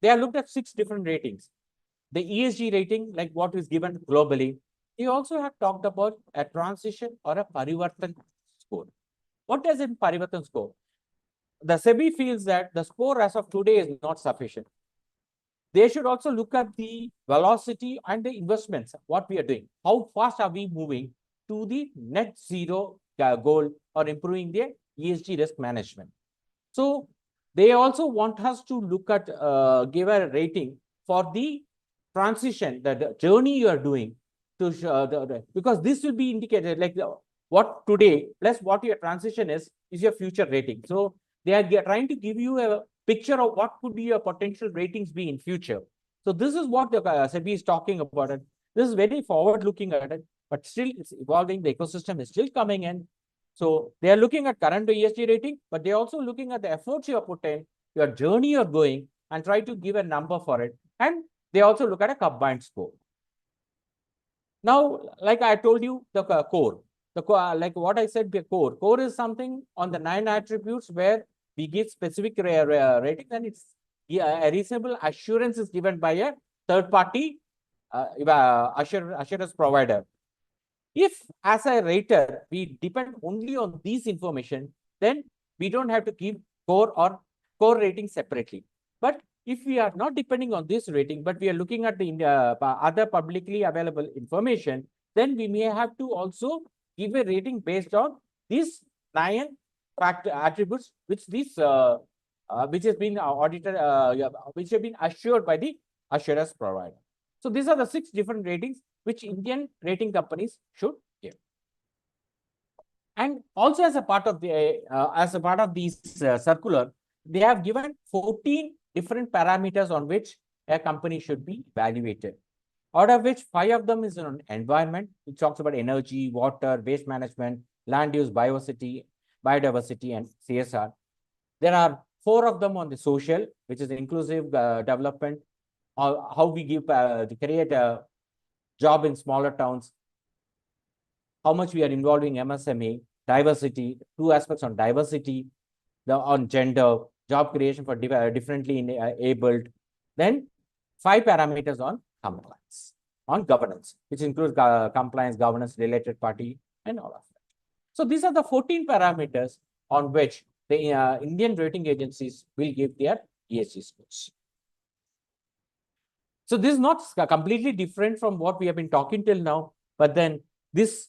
they have looked at 6 different ratings. The ESG rating, like what is given globally, they also have talked about a transition or a Parivartan score. What does it Parivartan score? The SEBI feels that the score as of today is not sufficient. They should also look at the velocity and the investments, what we are doing. How fast are we moving to the net zero goal or improving the ESG risk management? So they also want us to look at, give a rating for the transition, the journey you are doing to because this will be indicated like what today plus what your transition is your future rating. So they are trying to give you a picture of what could be your potential ratings be in future. So this is what the SEBI is talking about it. This is very forward looking at it, but still it's evolving. The ecosystem is still coming in. So they are looking at current ESG rating, but they're also looking at the efforts you have put in, your journey you're going, and try to give a number for it. And they also look at a combined score. Now, like I told you, the core, like what I said, the core is something on the 9 attributes where we give specific rating, and it's a reasonable assurance is given by a third party assurance provider. If as a rater, we depend only on these information, then we don't have to give core rating separately. But if we are not depending on this rating, but we are looking at the other publicly available information, then we may have to also give a rating based on these 9 attributes, which has been audited, which have been assured by the assurance provider. So these are the 6 different ratings which Indian rating companies should give. And also as a part of these circular, they have given 14 different parameters on which a company should be evaluated. Out of which 5 of them is on environment, which talks about energy, water, waste management, land use, biodiversity, and CSR. There are 4 of them on the social, which is inclusive development, or how we create a job in smaller towns, how much we are involving MSME, diversity, 2 aspects on diversity, on gender, job creation for differently abled, then 5 parameters on compliance, on governance, which includes compliance, governance, related party, and all of that. So these are the 14 parameters on which the Indian rating agencies will give their ESG scores. So this is not completely different from what we have been talking till now, but then this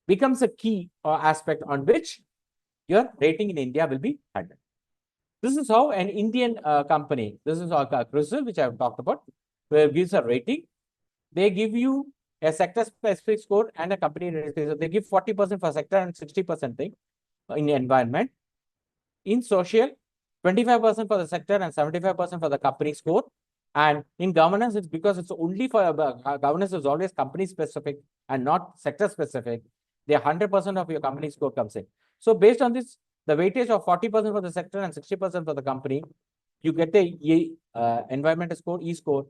becomes a key aspect on which your rating in India will be handled. This is how an Indian company, this is CRISIL, which I have talked about, where gives a rating. They give you a sector-specific score and a company rating. So they give 40% for sector and 60% thing in the environment. In social, 25% for the sector and 75% for the company score. And in governance, it's because it's only for governance is always company specific and not sector specific. The 100% of your company score comes in. So based on this, the weightage of 40% for the sector and 60% for the company, you get the environmental score, E score.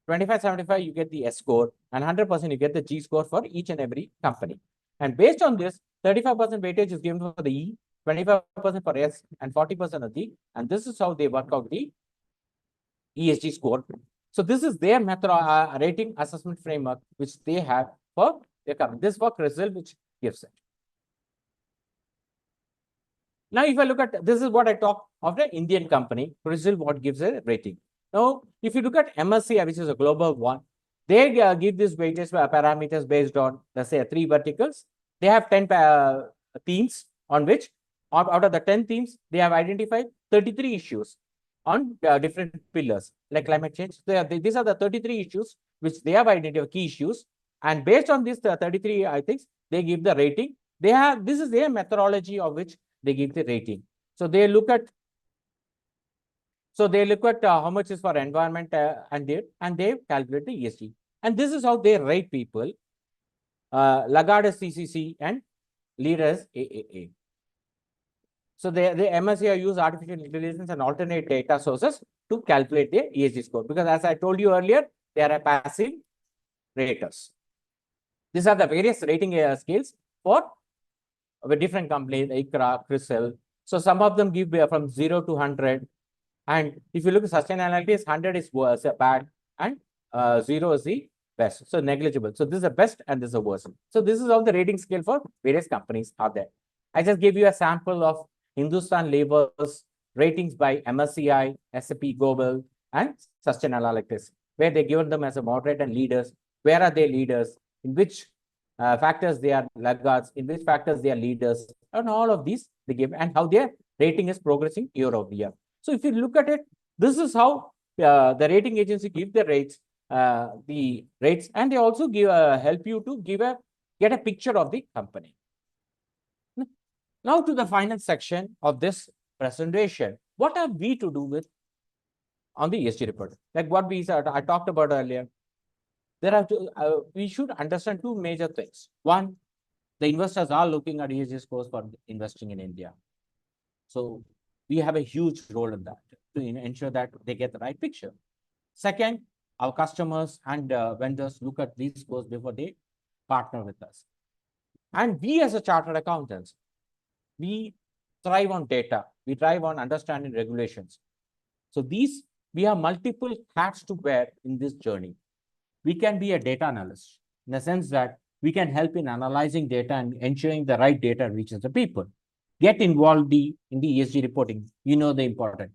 25-75, you get the S score, and 100% you get the G score for each and every company. And based on this, 35% weightage is given for the E, 25% for S, and 40% of G. And this is how they work out the ESG score. So this is their method rating assessment framework, which they have for their company. This work result which gives it. Now, if I look at this is what I talk of the Indian company, CRISIL, what gives a rating. Now, if you look at MSCI, which is a global one, they give these weightage parameters based on, let's say, 3 verticals. They have 10 themes on which, out of the 10 themes, they have identified 33 issues on different pillars like climate change. These are the 33 issues which they have identified, key issues. And based on these 33, I think, they give the rating. This is their methodology of which they give the rating. So they look at how much is for environment and they calculate the ESG. And this is how they rate people. Lagarde as CCC and leader as AAA. So the MSCI use artificial intelligence and alternate data sources to calculate the ESG score. Because as I told you earlier, they are a passive raters. These are the various rating scales for different companies, ICRA, CRISIL. So some of them give from 0 to 100. And if you look at sustainability, 100 is worse, bad, and 0 is the best. So negligible. So this is the best and this is the worst. So this is how the rating scale for various companies are there. I just gave you a sample of Hindustan Labor's ratings by MSCI, S&P Global, and Sustainalytics, where they given them as a moderate and leaders. Where are they leaders? In which factors they are laggards? In which factors they are leaders? And all of these they give, and how their rating is progressing year over year. So if you look at it, this is how the rating agency give the rates, and they also give help you to get a picture of the company. Now to the final section of this presentation. What are we to do with on the ESG report? Like what I talked about earlier. We should understand 2 major things. One, the investors are looking at ESG scores for investing in India. So we have a huge role in that to ensure that they get the right picture. Second, our customers and vendors look at these scores before they partner with us. And we as a chartered accountants, we thrive on data. We thrive on understanding regulations. So we have multiple hats to wear in this journey. We can be a data analyst in the sense that we can help in analyzing data and ensuring the right data reaches the people. Get involved in the ESG reporting. You know the important.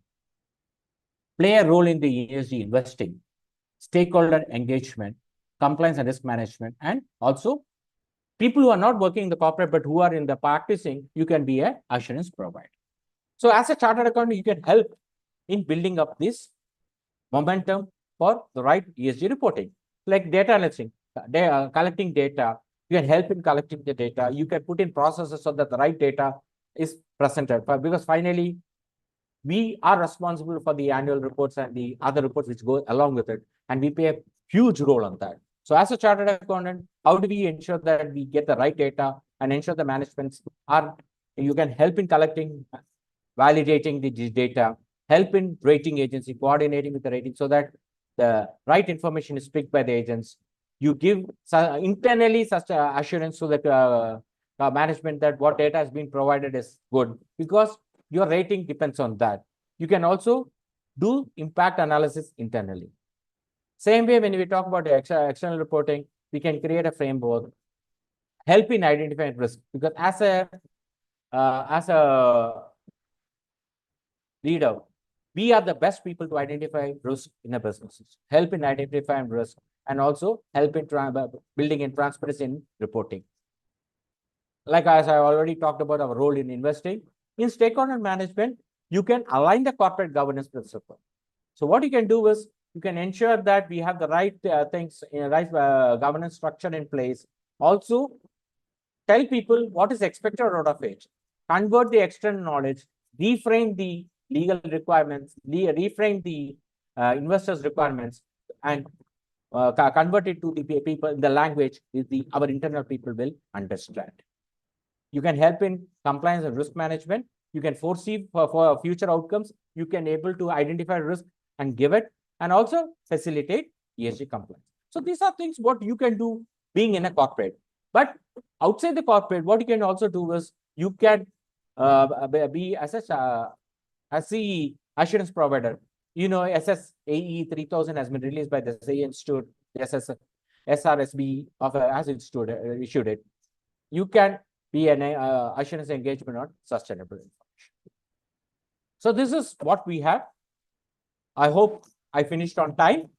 Play a role in the ESG investing, stakeholder engagement, compliance and risk management, and also people who are not working in the corporate but who are in the practicing, you can be an assurance provider. So as a chartered accountant, you can help in building up this momentum for the right ESG reporting. like data analyzing, collecting data. You can help in collecting the data. You can put in processes so that the right data is presented. Because finally, we are responsible for the annual reports and the other reports which go along with it, and we play a huge role on that. So as a chartered accountant, how do we ensure that we get the right data and ensure the managements are, you can help in collecting, validating the data, help in rating agency, coordinating with the rating so that the right information is picked by the agents. You give internally such assurance so that management that what data has been provided is good, because your rating depends on that. You can also do impact analysis internally. Same way, when we talk about external reporting, we can create a framework, help in identifying risk, because as a leader, we are the best people to identify risk in a business, help in identifying risk, and also help in building in transparency in reporting. Like as I already talked about our role in investing, in stakeholder management, you can align the corporate governance principle. So what you can do is you can ensure that we have the right things, right governance structure in place. Also, tell people what is expected out of it. Convert the external knowledge, reframe the legal requirements, reframe the investors' requirements, and convert it to the people, the language our internal people will understand. You can help in compliance and risk management. You can foresee for future outcomes. You can able to identify risk and give it, and also facilitate ESG compliance. So these are things what you can do being in a corporate. But outside the corporate, what you can also do is you can be as the assurance provider. You know, SSAE 3000 has been released by the SAE Institute. SRSB has issued it. You can be an assurance engagement on sustainable information. So this is what we have. I hope I finished on time.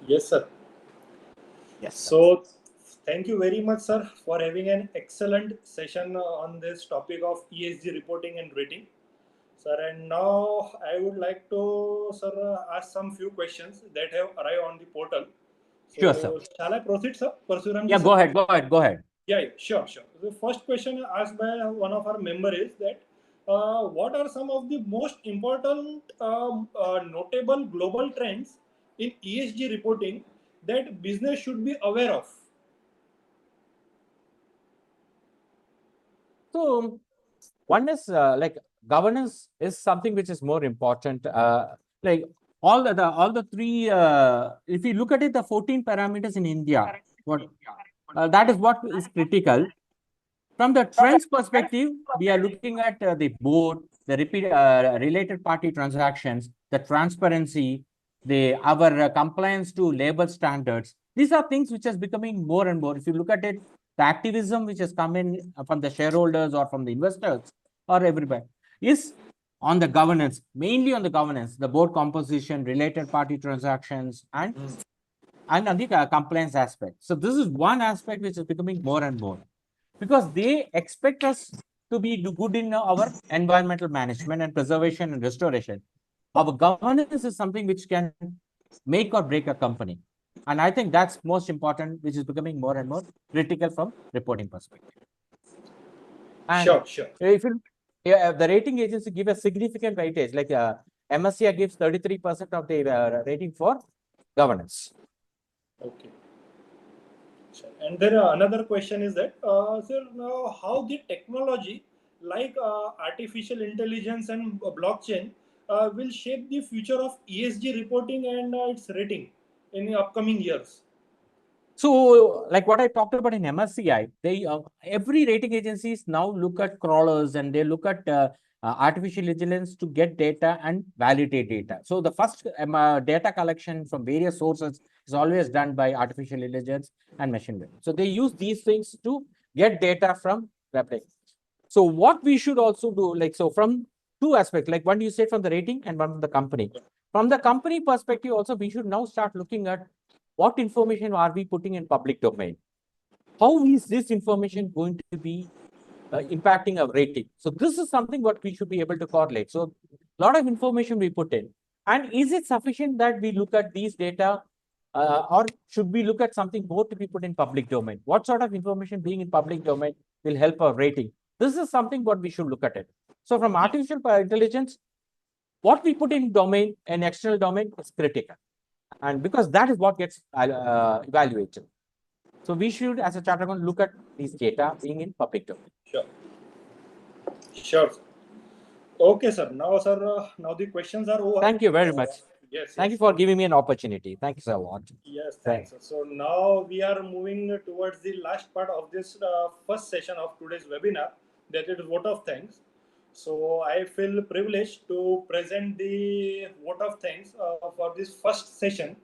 Yes, sir. Yes. Sir. So thank you very much, sir, for having an excellent session on this topic of ESG reporting and rating. Sir, and now I would like to, sir, ask some few questions that have arrived on the portal. So, sure, sir. Shall I proceed, sir? Yeah, sir? go ahead. Yeah, sure. The first question asked by one of our members is that what are some of the most important notable global trends in ESG reporting that business should be aware of? So one is like governance is something which is more important. Like all the three, if you look at it, the 14 parameters in India, that is what is critical. From the trends perspective, we are looking at the board, the related party transactions, the transparency, our compliance to labor standards. These are things which is becoming more and more. If you look at it, the activism which has come in from the shareholders or from the investors or everybody is on the governance, mainly on the governance, the board composition, related party transactions, and on the compliance aspect. So this is one aspect which is becoming more and more, because they expect us to be good in our environmental management and preservation and restoration. Our governance is something which can make or break a company. And I think that's most important, which is becoming more and more critical from reporting perspective. And Sure. If the rating agency give a significant weightage, like MSCI gives 33% of the rating for governance. Okay. And then another question is that, sir, how the technology like artificial intelligence and blockchain will shape the future of ESG reporting and its rating in the upcoming years? So, like what I talked about in MSCI, they every rating agencies now look at crawlers and they look at artificial intelligence to get data and validate data. So, the first data collection from various sources is always done by artificial intelligence and machine learning. So, they use these things to get data from reporting. So, what we should also do, like, so from two aspects, like one you said from the rating and one from the company. From the company perspective, also, we should now start looking at what information are we putting in public domain? How is this information going to be impacting our rating? So this is something what we should be able to correlate. So a lot of information we put in. And is it sufficient that we look at these data Or should we look at something more to be put in public domain? What sort of information being in public domain will help our rating? This is something what we should look at it. So from artificial intelligence, what we put in domain and external domain is critical. And because that is what gets evaluated. So we should, as a chartered accountant, look at these data being in public domain. Sure. Sure. Okay, sir. Now the questions are over. Thank you very much. Yes. Thank you for giving me an opportunity. Thank you so much. Yes, thanks. So now we are moving towards the last part of this first session of today's webinar, that is vote of thanks. So I feel privileged to present the vote of thanks for this first session.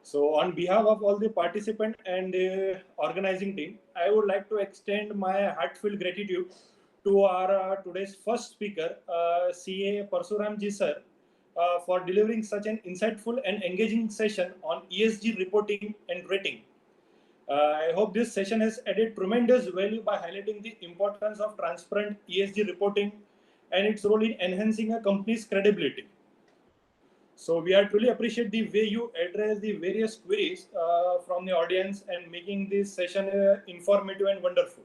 So on behalf of all the participant and the organizing team, I would like to extend my heartfelt gratitude to our today's first speaker, CA Parsuram ji sir, for delivering such an insightful and engaging session on ESG reporting and rating. I hope this session has added tremendous value by highlighting the importance of transparent ESG reporting and its role in enhancing a company's credibility. So we are truly appreciate the way you address the various queries from the audience and making this session informative and wonderful.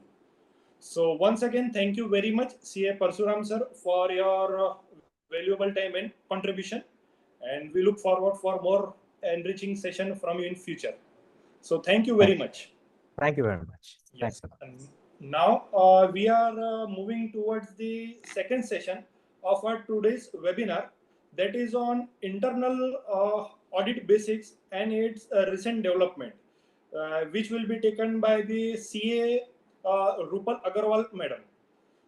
So once again, thank you very much, CA Parsuram sir, for your valuable time and contribution. And we look forward for more enriching session from you in future. So thank you very much. Thank you very much. Yes. Thanks. And now we are moving towards the second session of our today's webinar, that is on internal audit basics and its recent development, which will be taken by the CA Rupal Agarwal madam.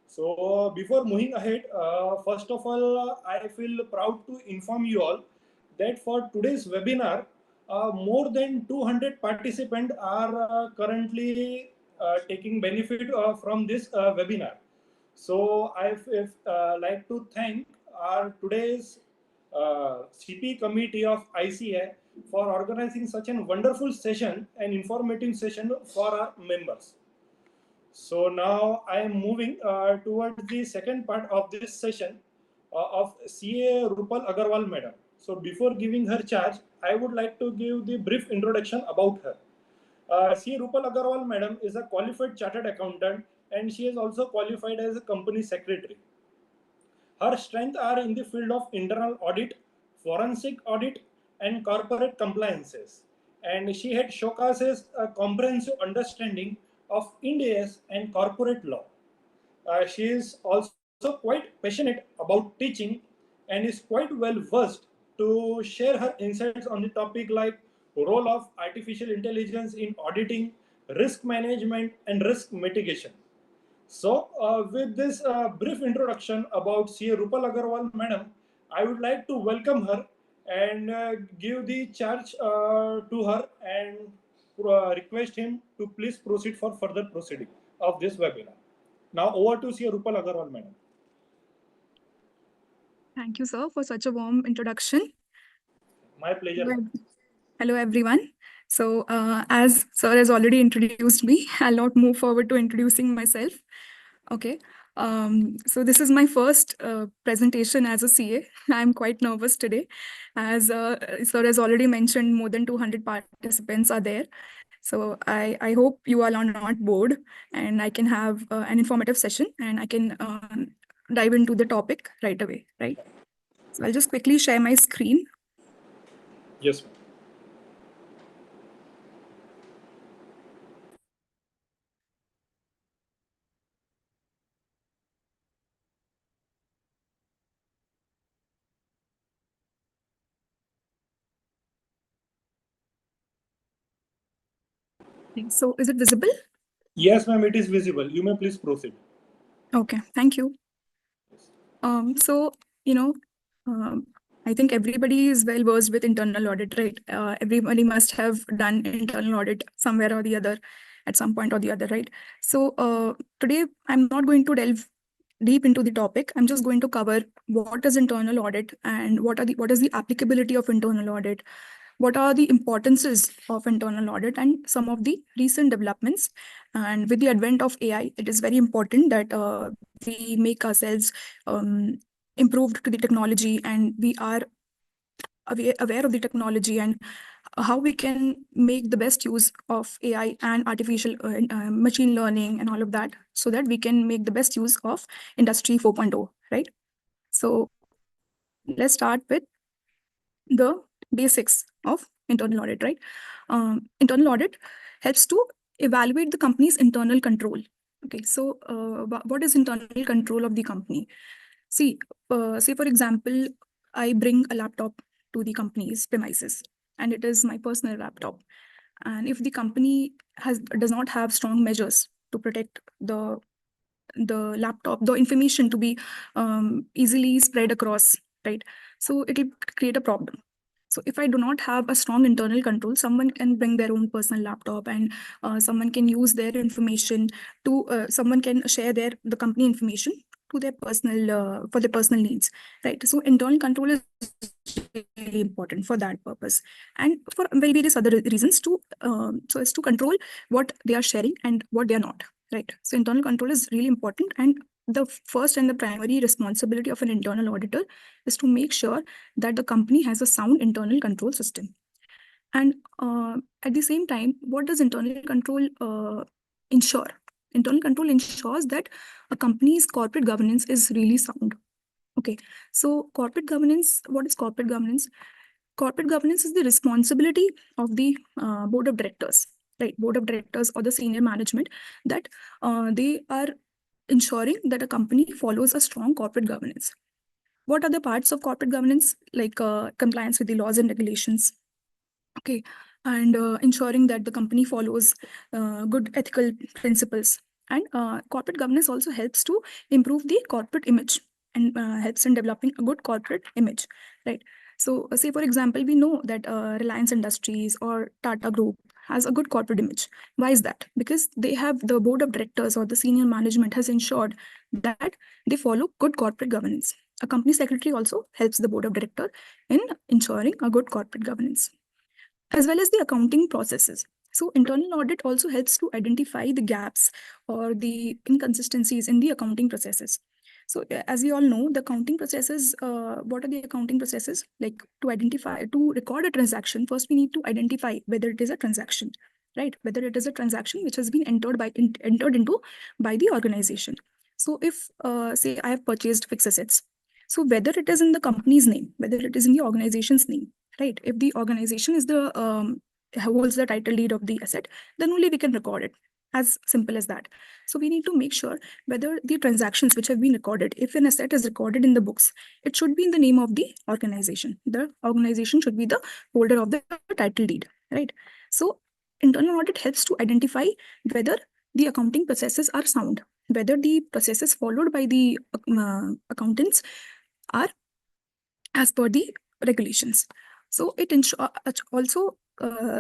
So before moving ahead, first of all, I feel proud to inform you all that for today's webinar, more than 200 participants are currently taking benefit from this webinar. So I like to thank our today's CP committee of ICA for organizing such a wonderful session and informative session for our members. So now I am moving towards the second part of this session of CA Rupal Agarwal madam. So before giving her charge, I would like to give the brief introduction about her. CA Rupal Agarwal madam is a qualified chartered accountant and she is also qualified as a company secretary. Her strengths are in the field of internal audit, forensic audit, and corporate compliances. And she had showcases a comprehensive understanding of Ind AS and corporate law. She is also quite passionate about teaching and is quite well versed to share her insights on the topic like role of artificial intelligence in auditing, risk management, and risk mitigation. So, with this brief introduction about CA Rupal Agarwal madam, I would like to welcome her and give the charge to her and request him to please proceed for further proceeding of this webinar. Now over to CA Rupal Agarwal madam. Thank you, sir, for such a warm introduction. My pleasure. Hello, everyone. So, as sir has already introduced me, I'll not move forward to introducing myself. Okay. So this is my first presentation as a CA. I'm quite nervous today. As sir has already mentioned, more than 200 participants are there. So I hope you all are not bored and I can have an informative session and I can dive into the topic right away, right? So I'll just quickly share my screen. Yes, ma'am. So is it visible? Yes, ma'am, it is visible. You may please proceed. Okay, thank you. So, I think everybody is well versed with internal audit, right? Everybody must have done internal audit somewhere or the other at some point or the other, right? So today I'm not going to delve deep into the topic. I'm just going to cover what is internal audit and what is the applicability of internal audit, what are the importances of internal audit and some of the recent developments. And with the advent of AI, it is very important that we make ourselves improved to the technology and we are aware of the technology and how we can make the best use of AI and artificial machine learning and all of that, so that we can make the best use of Industry 4.0, right? So let's start with the basics of internal audit, right? Internal audit helps to evaluate the company's internal control. Okay, so what is internal control of the company? See, say for example, I bring a laptop to the company's premises, and it is my personal laptop. And if the company does not have strong measures to protect the laptop, the information to be easily spread across, right? So it will create a problem. So if I do not have a strong internal control, someone can bring their own personal laptop, and someone can use their information to, someone can share the company information to their personal, for their personal needs, right? So internal control is really important for that purpose, and for various other reasons too. So as to control what they are sharing and what they are not, right? So internal control is really important, and the first and the primary responsibility of an internal auditor is to make sure that the company has a sound internal control system. And at the same time, what does internal control ensure? Internal control ensures that a company's corporate governance is really sound. Okay, so corporate governance, what is corporate governance? Corporate governance is the responsibility of the board of directors, right? Board of directors or the senior management, that they are ensuring that a company follows a strong corporate governance. What are the parts of corporate governance? Like compliance with the laws and regulations, okay, and ensuring that the company follows good ethical principles. And corporate governance also helps to improve the corporate image, and helps in developing a good corporate image, right? So say for example, we know that Reliance Industries or Tata Group has a good corporate image. Why is that? Because they have, the board of directors or the senior management has ensured that they follow good corporate governance. A company secretary also helps the board of director in ensuring a good corporate governance, as well as the accounting processes. So internal audit also helps to identify the gaps or the inconsistencies in the accounting processes. So as we all know, the accounting processes, what are the accounting processes? Like to record a transaction, first we need to identify whether it is a transaction, right? Whether it is a transaction which has been entered into by the organization. So if say I have purchased fixed assets, so whether it is in the company's name, whether it is in the organization's name, right? If the organization is the holds the title deed of the asset, then only we can record it. As simple as that. So we need to make sure whether the transactions which have been recorded, if an asset is recorded in the books, it should be in the name of the organization. The organization should be the holder of the title deed, right? So internal audit helps to identify whether the accounting processes are sound, whether the processes followed by the accountants are as per the regulations. So it also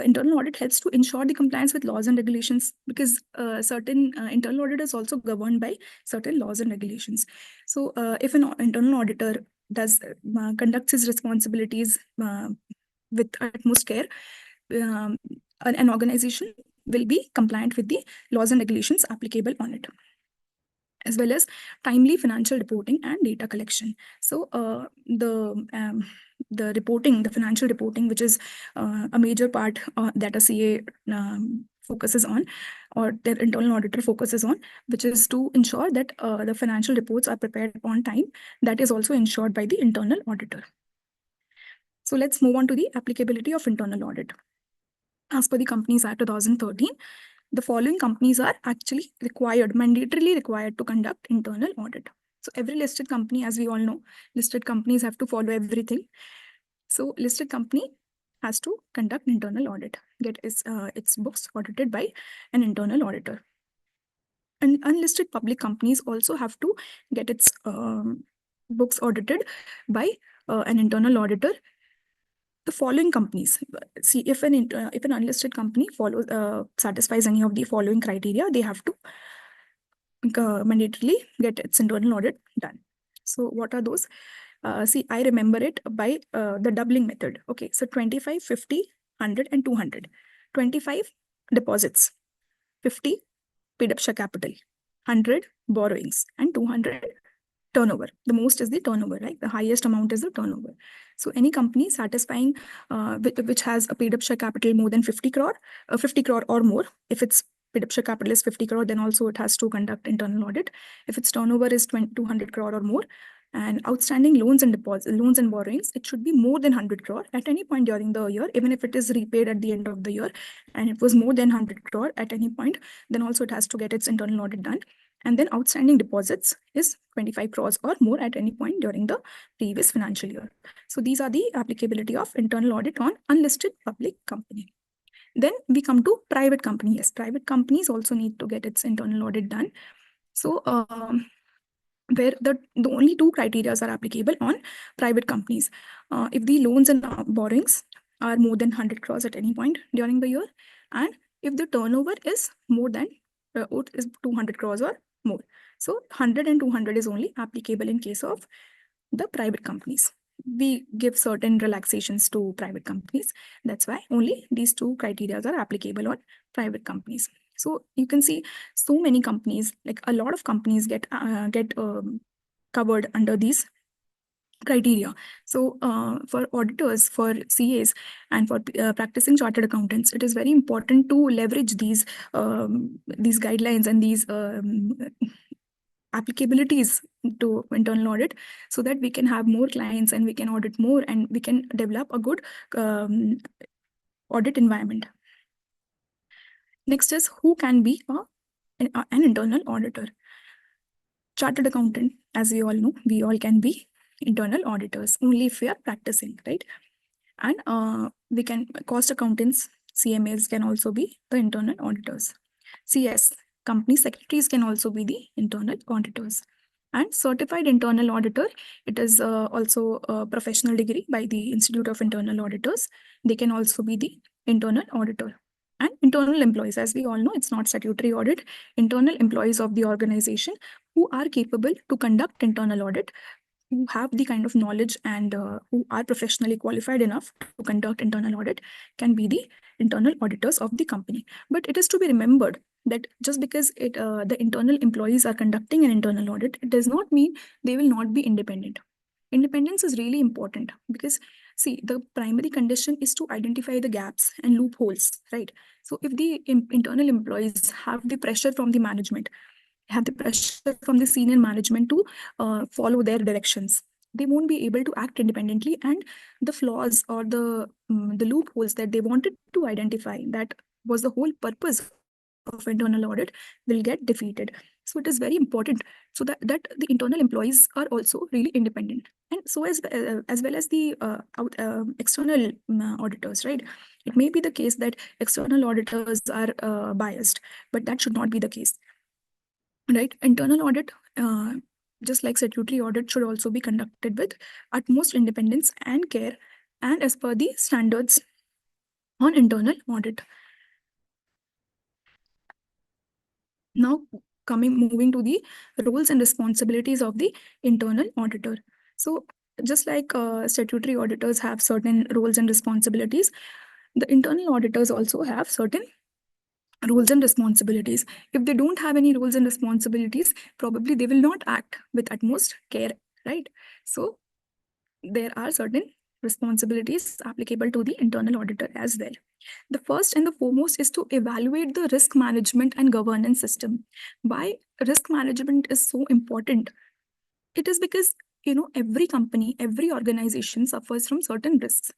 internal audit helps to ensure the compliance with laws and regulations, because certain internal audit is also governed by certain laws and regulations. So if an internal auditor does conducts his responsibilities with utmost care, an organization will be compliant with the laws and regulations applicable on it, as well as timely financial reporting and data collection. So the reporting, the financial reporting, which is a major part that a CA focuses on, or their internal auditor focuses on, which is to ensure that the financial reports are prepared on time. That is also ensured by the internal auditor. So let's move on to the applicability of internal audit. As per the Companies Act 2013, the following companies are actually mandatorily required to conduct internal audit. So every listed company, as we all know, listed companies have to follow everything. So listed company has to conduct internal audit, get its books audited by an internal auditor. And unlisted public companies also have to get its books audited by an internal auditor. The following companies, see, if an unlisted company satisfies any of the following criteria, they have to mandatorily get its internal audit done. So what are those? See, I remember it by the doubling method. Okay, so 25, 50, 100 and 200. 25 deposits, 50 paid up share capital, 100 borrowings, and 200 turnover. The most is the turnover, right? The highest amount is the turnover. So any company satisfying which has a paid up share capital more than 50 crore or more, if its paid up share capital is 50 crore, then also it has to conduct internal audit. If its turnover is 200 crore or more, and outstanding loans and borrowings, it should be more than 100 crore at any point during the year, even if it is repaid at the end of the year, and it was more than 100 crore at any point, then also it has to get its internal audit done. And then outstanding deposits is 25 crores or more at any point during the previous financial year. So these are the applicability of internal audit on unlisted public company. Then we come to private company. Yes, private companies also need to get its internal audit done. So where the only two criteria are applicable on private companies. If the loans and borrowings are more than 100 crores at any point during the year, and if the turnover is more than is 200 crores or more. So 100 and 200 is only applicable in case of the private companies. We give certain relaxations to private companies. That's why only these two criteria are applicable on private companies. So you can see so many companies, like a lot of companies get covered under these criteria. So for auditors, for CAs, and for practicing chartered accountants, it is very important to leverage these guidelines and these applicabilities to internal audit, so that we can have more clients and we can audit more and we can develop a good audit environment. Next is who can be an internal auditor. Chartered accountant, as we all know, we all can be internal auditors only if we are practicing, right? And we can, cost accountants, CMAs can also be the internal auditors. CS, company secretaries can also be the internal auditors. And certified internal auditor, it is also a professional degree by the Institute of Internal Auditors. They can also be the internal auditor. And internal employees, as we all know, it's not statutory audit. Internal employees of the organization who are capable to conduct internal audit, who have the kind of knowledge and who are professionally qualified enough to conduct internal audit, can be the internal auditors of the company. But it is to be remembered that just because the internal employees are conducting an internal audit, it does not mean they will not be independent. Independence is really important because, see, the primary condition is to identify the gaps and loopholes, right? So if the internal employees have the pressure from the management, have the pressure from the senior management to follow their directions, they won't be able to act independently, and the flaws or the loopholes that they wanted to identify, that was the whole purpose of internal audit, will get defeated. So it is very important so that the internal employees are also really independent, and so as well as the external auditors, right? It may be the case that external auditors are biased, but that should not be the case, right? Internal audit, just like statutory audit, should also be conducted with utmost independence and care, and as per the standards on internal audit. Now, moving to the roles and responsibilities of the internal auditor. So just like statutory auditors have certain roles and responsibilities, the internal auditors also have certain roles and responsibilities. If they don't have any roles and responsibilities, probably they will not act with utmost care, right? So there are certain responsibilities applicable to the internal auditor as well. The first and the foremost is to evaluate the risk management and governance system. Why risk management is so important? It is because, every company, every organization suffers from certain risks.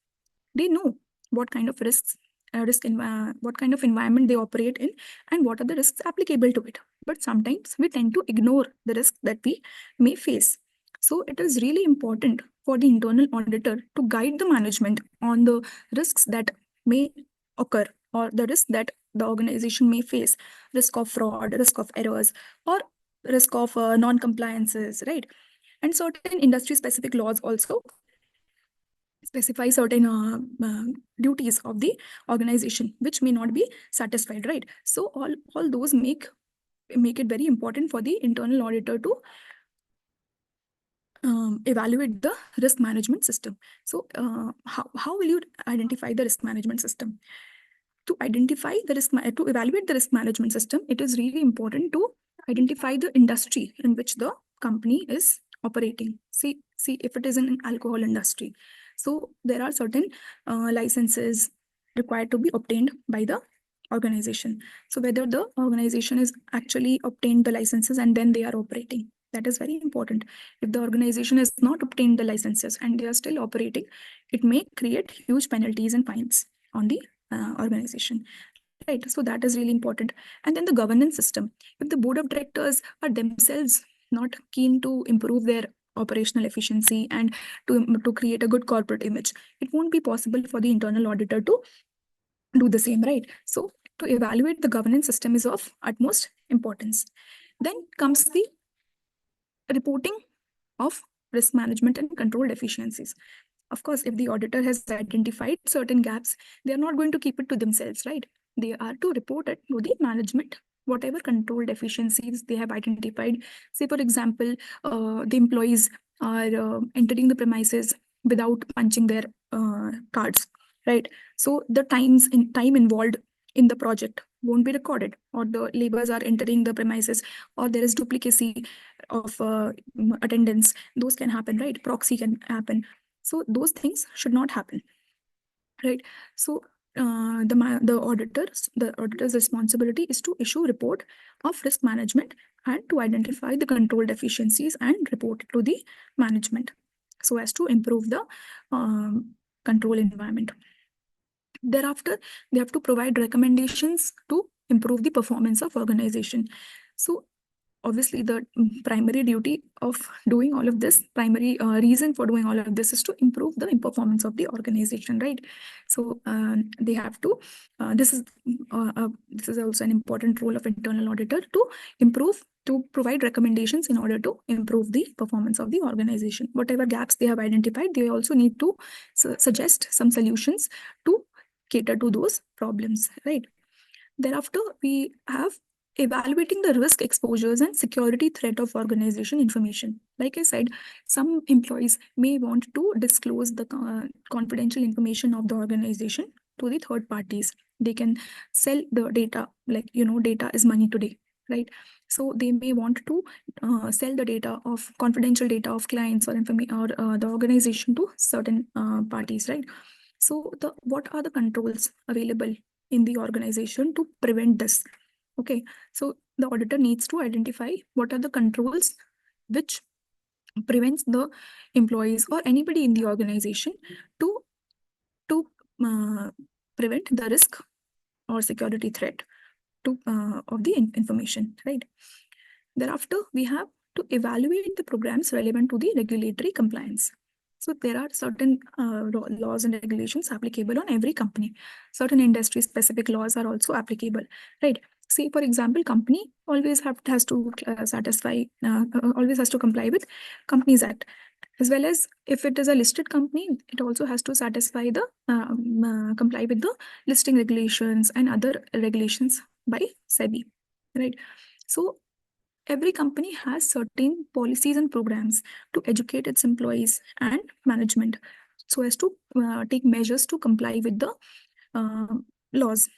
They know what kind of risks, what kind of environment they operate in, and what are the risks applicable to it. But sometimes we tend to ignore the risks that we may face. So it is really important for the internal auditor to guide the management on the risks that may occur, or the risk that the organization may face, risk of fraud, risk of errors, or risk of non-compliances, right? And certain industry-specific laws also specify certain duties of the organization which may not be satisfied, right? So all those make it very important for the internal auditor to evaluate the risk management system. So how will you identify the risk management system? To evaluate the risk management system, it is really important to identify the industry in which the company is operating. See if it is in an alcohol industry. So there are certain licenses required to be obtained by the organization. So whether the organization is actually obtained the licenses and then they are operating, that is very important. If the organization has not obtained the licenses and they are still operating, it may create huge penalties and fines on the organization. Right. So that is really important. And then the governance system. If the board of directors are themselves not keen to improve their operational efficiency and to create a good corporate image, it won't be possible for the internal auditor to do the same, right? So to evaluate the governance system is of utmost importance. Then comes the reporting of risk management and control deficiencies. Of course, if the auditor has identified certain gaps, they are not going to keep it to themselves, right? They are to report it to the management, whatever control deficiencies they have identified. Say, for example, the employees are entering the premises without punching their cards, right? So the time involved in the project won't be recorded, or the laborers are entering the premises, or there is duplicacy of attendance. Those can happen, right? Proxy can happen. So those things should not happen, right? So the auditor's responsibility is to issue report of risk management and to identify the control deficiencies and report it to the management so as to improve the control environment. Thereafter, they have to provide recommendations to improve the performance of organization. So obviously the primary duty of doing all of this, primary reason for doing all of this is to improve the performance of the organization, right? So they have to, this is also an important role of internal auditor to provide recommendations in order to improve the performance of the organization. Whatever gaps they have identified, they also need to suggest some solutions to cater to those problems, right? Thereafter, we have evaluating the risk exposures and security threat of organization information. Like I said, some employees may want to disclose the confidential information of the organization to the third parties. They can sell the data, like, data is money today, right? So they may want to sell the data of confidential data of clients or the organization to certain parties, right? So what are the controls available in the organization to prevent this? Okay, so the auditor needs to identify what are the controls which prevents the employees or anybody in the organization to prevent the risk or security threat to of the information, right? Thereafter, we have to evaluate the programs relevant to the regulatory compliance. So there are certain laws and regulations applicable on every company. Certain industry-specific laws are also applicable, right? Say, for example, company always has to always has to comply with Companies Act, as well as if it is a listed company, it also has to satisfy the comply with the listing regulations and other regulations by SEBI, right? So every company has certain policies and programs to educate its employees and management so as to take measures to comply with the laws,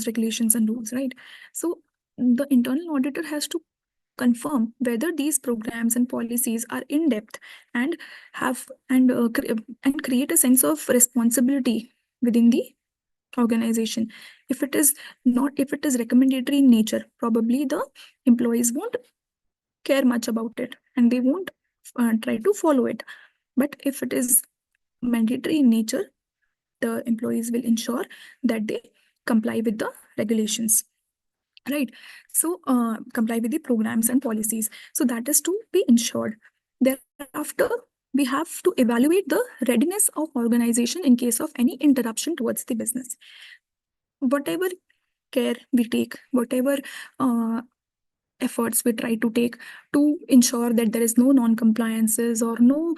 regulations, and rules, right? So the internal auditor has to confirm whether these programs and policies are in depth and have and create a sense of responsibility within the organization. If it is recommendatory in nature, probably the employees won't care much about it and they won't try to follow it. But if it is mandatory in nature, the employees will ensure that they comply with the regulations, right? So comply with the programs and policies. So that is to be ensured. Thereafter, we have to evaluate the readiness of organization in case of any interruption towards the business. Whatever care we take, whatever efforts we try to take to ensure that there is no non-compliances or no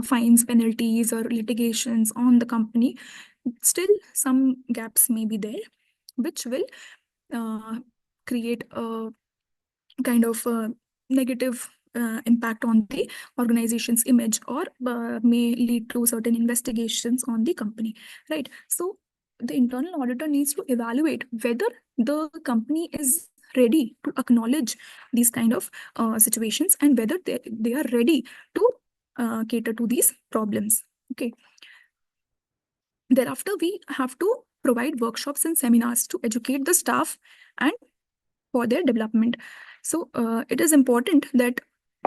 fines, penalties, or litigations on the company, still some gaps may be there, which will create a kind of negative impact on the organization's image or may lead to certain investigations on the company, right? So the internal auditor needs to evaluate whether the company is ready to acknowledge these kind of situations and whether they are ready to cater to these problems. Okay. Thereafter, we have to provide workshops and seminars to educate the staff and for their development. So it is important that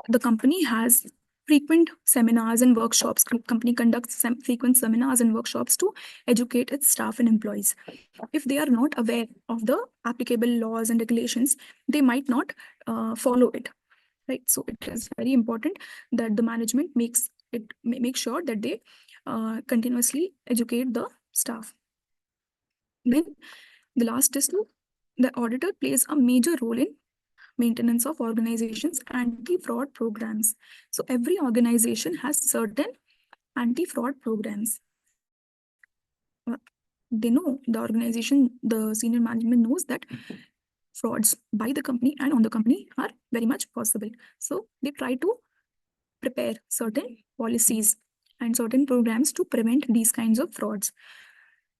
the company has frequent seminars and workshops. Company conducts frequent seminars and workshops to educate its staff and employees. If they are not aware of the applicable laws and regulations, they might not follow it. Right. So it is very important that the management make sure that they continuously educate the staff. Then the last is the auditor plays a major role in maintenance of organizations' anti-fraud programs. So every organization has certain anti-fraud programs. They know, the organization, the senior management knows that frauds by the company and on the company are very much possible. So they try to prepare certain policies and certain programs to prevent these kinds of frauds.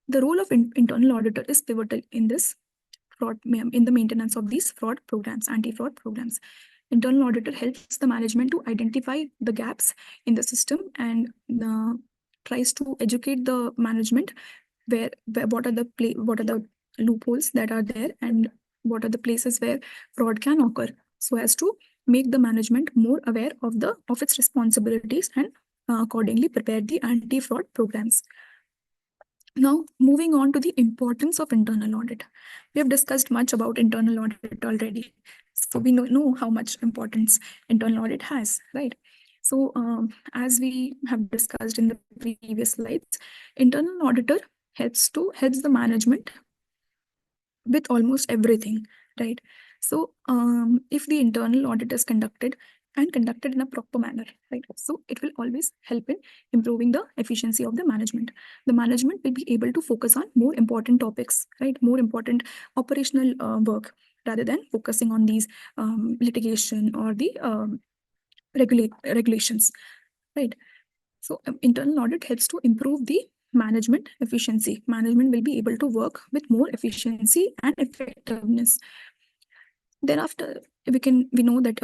The role of internal auditor is pivotal in this fraud, in the maintenance of these fraud programs, anti-fraud programs. Internal auditor helps the management to identify the gaps in the system and tries to educate the management where what are the loopholes that are there and what are the places where fraud can occur, so as to make the management more aware of its responsibilities and accordingly prepare the anti-fraud programs. Now, moving on to the importance of internal audit. We have discussed much about internal audit already. So we know how much importance internal audit has, right? So as we have discussed in the previous slides, internal auditor helps the management with almost everything, right? So if the internal audit is conducted in a proper manner, right? So it will always help in improving the efficiency of the management. The management will be able to focus on more important topics, right? More important operational work rather than focusing on these litigation or the regulations, right? So internal audit helps to improve the management efficiency. Management will be able to work with more efficiency and effectiveness. Thereafter, we know that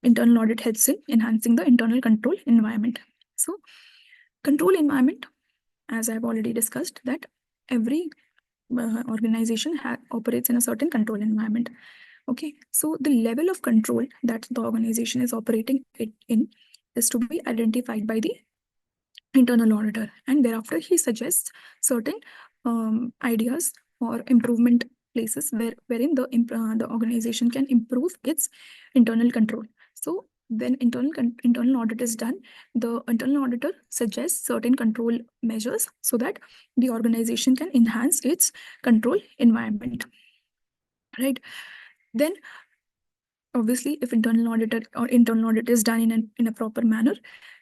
internal audit helps in enhancing the internal control environment. So control environment, as I've already discussed, that every organization operates in a certain control environment. Okay, so the level of control that the organization is operating in is to be identified by the internal auditor, and thereafter he suggests certain ideas or improvement places wherein the organization can improve its internal control. So when internal audit is done, the internal auditor suggests certain control measures so that the organization can enhance its control environment, right? Then obviously, if internal audit is done in a proper manner,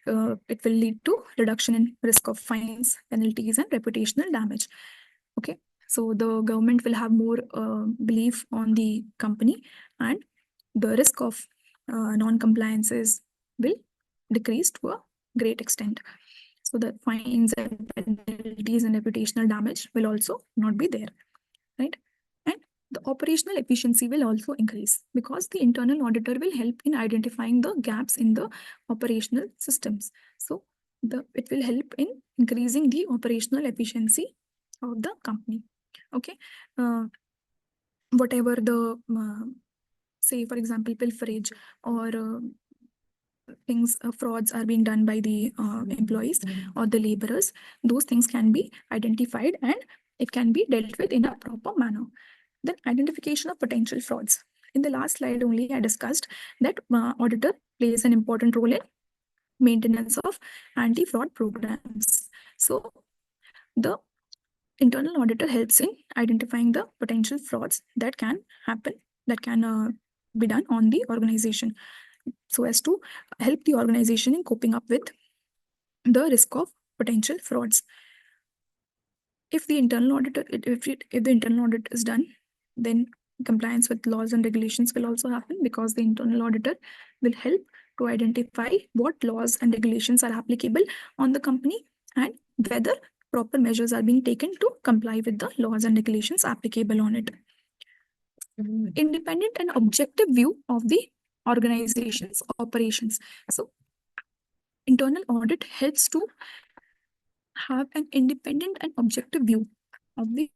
it will lead to reduction in risk of fines, penalties, and reputational damage. Okay, so the government will have more belief on the company, and the risk of non-compliances will decrease to a great extent. So the fines and penalties and reputational damage will also not be there, right? And the operational efficiency will also increase because the internal auditor will help in identifying the gaps in the operational systems. So it will help in increasing the operational efficiency of the company. Okay, whatever the say, for example, pilferage or frauds are being done by the employees or the laborers, those things can be identified and it can be dealt with in a proper manner. Then identification of potential frauds. In the last slide only, I discussed that auditor plays an important role in maintenance of anti-fraud programs. So the internal auditor helps in identifying the potential frauds that can happen, that can be done on the organization, so as to help the organization in coping up with the risk of potential frauds. If the internal auditor, if the internal audit is done, then compliance with laws and regulations will also happen because the internal auditor will help to identify what laws and regulations are applicable on the company and whether proper measures are being taken to comply with the laws and regulations applicable on it. independent and objective view of the organization's operations. So internal audit helps to have an independent and objective view of the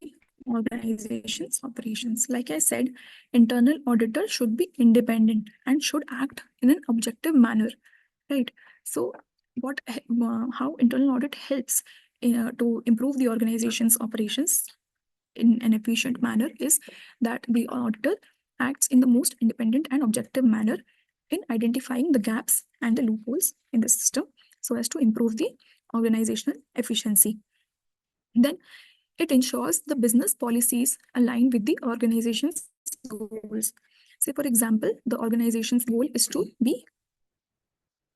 organization's operations. Like I said, internal auditor should be independent and should act in an objective manner, right? So how internal audit helps to improve the organization's operations in an efficient manner is that the auditor acts in the most independent and objective manner in identifying the gaps and the loopholes in the system so as to improve the organizational efficiency. Then it ensures the business policies align with the organization's goals. Say, for example, the organization's goal is to be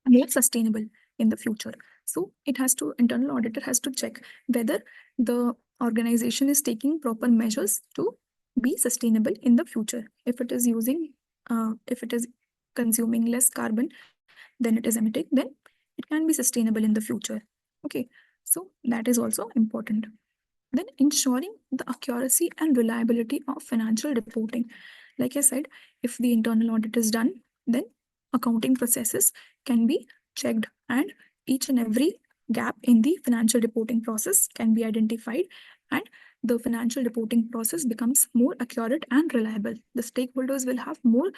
more sustainable in the future. So internal auditor has to check whether the organization is taking proper measures to be sustainable in the future. If it is consuming less carbon than it is emitting, then it can be sustainable in the future. Okay, so that is also important. Then ensuring the accuracy and reliability of financial reporting. Like I said, if the internal audit is done, then accounting processes can be checked and each and every gap in the financial reporting process can be identified and the financial reporting process becomes more accurate and reliable. The stakeholders will have more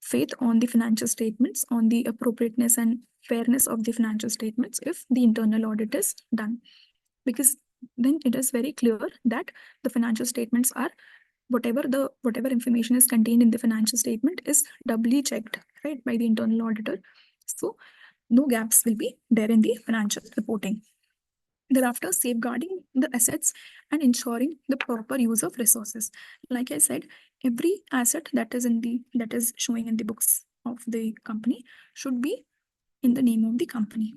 faith on the financial statements, on the appropriateness and fairness of the financial statements if the internal audit is done. Because then it is very clear that the financial statements are whatever information is contained in the financial statement is doubly checked, right, by the internal auditor. So no gaps will be there in the financial reporting. Thereafter, safeguarding the assets and ensuring the proper use of resources. Like I said, every asset that is showing in the books of the company should be in the name of the company.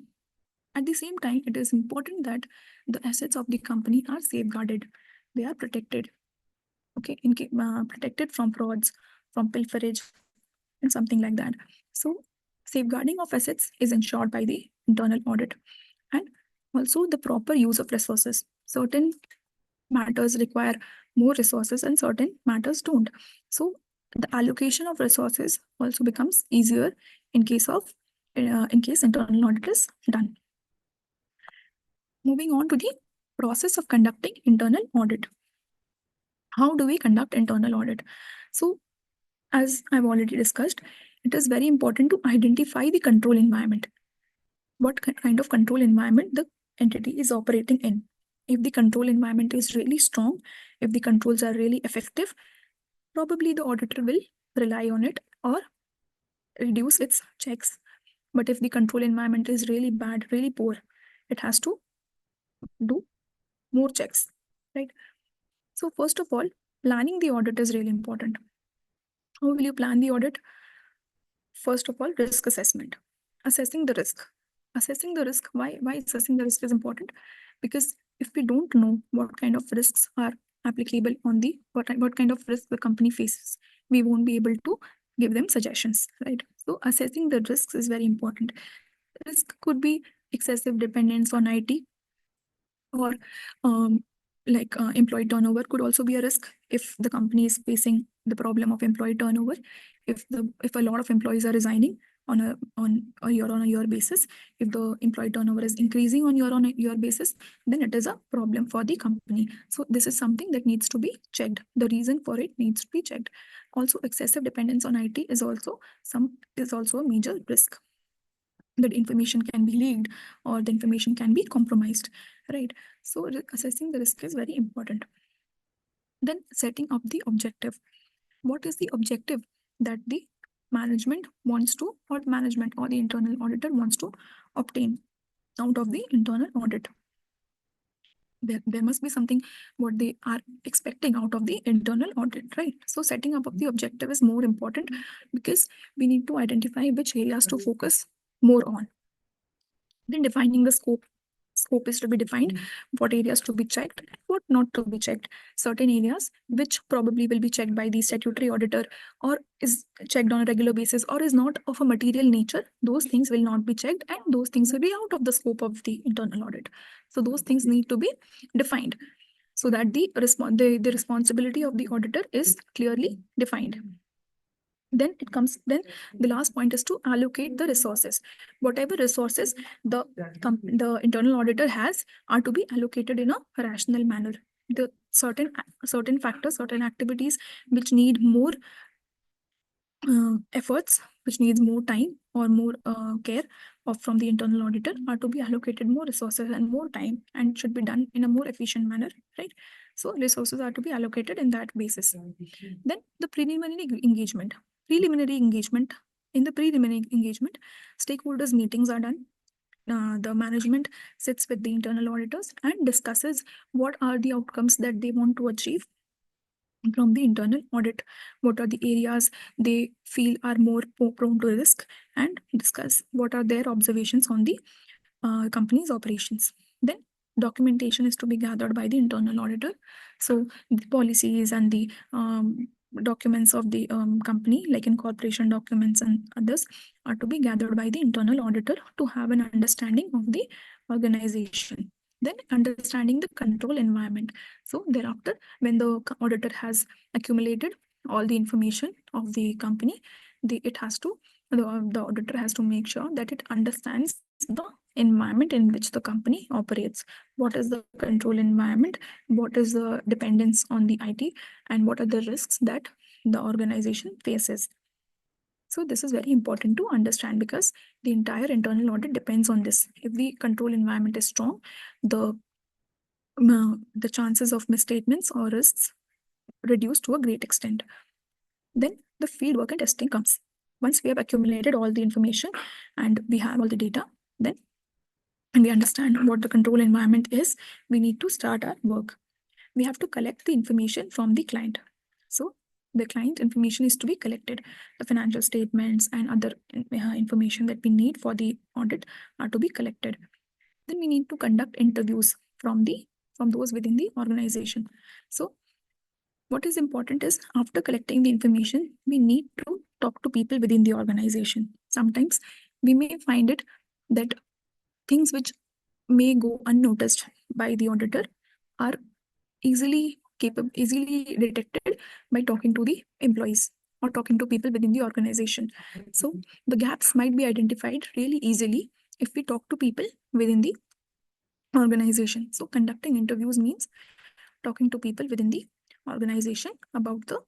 At the same time, it is important that the assets of the company are safeguarded. They are protected. Okay, protected from frauds, from pilferage, and something like that. So, safeguarding of assets is ensured by the internal audit, and also the proper use of resources. Certain matters require more resources, and certain matters don't. So, the allocation of resources also becomes easier in case internal audit is done. Moving on to the process of conducting internal audit. How do we conduct internal audit? So, as I've already discussed, it is very important to identify the control environment. What kind of control environment the entity is operating in. If the control environment is really strong, if the controls are really effective, probably the auditor will rely on it or reduce its checks. But if the control environment is really bad, really poor, it has to do more checks, right? So first of all, planning the audit is really important. How will you plan the audit? First of all, risk assessment. Assessing the risk. Assessing the risk. Why assessing the risk is important? Because if we don't know what kind of risks are applicable on what kind of risk the company faces, we won't be able to give them suggestions, right? So assessing the risks is very important. Risk could be excessive dependence on IT, or employee turnover could also be a risk if the company is facing the problem of employee turnover. If a lot of employees are resigning on a year basis, if the employee turnover is increasing on year basis, then it is a problem for the company. So this is something that needs to be checked. The reason for it needs to be checked. Also, excessive dependence on IT is also a major risk. That information can be leaked or the information can be compromised, right? So assessing the risk is very important. Then setting up the objective. What is the objective that the management wants to, or management or the internal auditor wants to obtain out of the internal audit? There must be something what they are expecting out of the internal audit, right? So setting up of the objective is more important because we need to identify which areas to focus more on. Then defining the scope. Scope is to be defined, what areas to be checked, what not to be checked. Certain areas which probably will be checked by the statutory auditor or is checked on a regular basis or is not of a material nature, those things will not be checked and those things will be out of the scope of the internal audit. So those things need to be defined. so that the responsibility of the auditor is clearly defined. Then the last point is to allocate the resources. Whatever resources the internal auditor has are to be allocated in a rational manner. The certain factors, certain activities which need more efforts, which needs more time or more care from the internal auditor, are to be allocated more resources and more time, and should be done in a more efficient manner, right? So resources are to be allocated in that basis. Then the preliminary engagement. In the preliminary engagement, stakeholders meetings are done. The management sits with the internal auditors and discusses what are the outcomes that they want to achieve from the internal audit, what are the areas they feel are more prone to risk, and discuss what are their observations on the company's operations. Then documentation is to be gathered by the internal auditor. So the policies and the documents of the company, like incorporation documents and others, are to be gathered by the internal auditor to have an understanding of the organization. Then understanding the control environment. So thereafter, when the auditor has accumulated all the information of the company, the auditor has to make sure that it understands the environment in which the company operates. What is the control environment? What is the dependence on the IT? And what are the risks that the organization faces? So this is very important to understand, because the entire internal audit depends on this. If the control environment is strong, the chances of misstatements or risks reduce to a great extent. Then the fieldwork and testing comes. Once we have accumulated all the information and we have all the data, then and we understand what the control environment is, we need to start our work. We have to collect the information from the client. So the client information is to be collected. The financial statements and other information that we need for the audit are to be collected. Then we need to conduct interviews from those within the organization. So what is important is, after collecting the information, we need to talk to people within the organization. Sometimes we may find it that things which may go unnoticed by the auditor are easily detected by talking to the employees or talking to people within the organization. So the gaps might be identified really easily if we talk to people within the organization. So conducting interviews means talking to people within the organization about the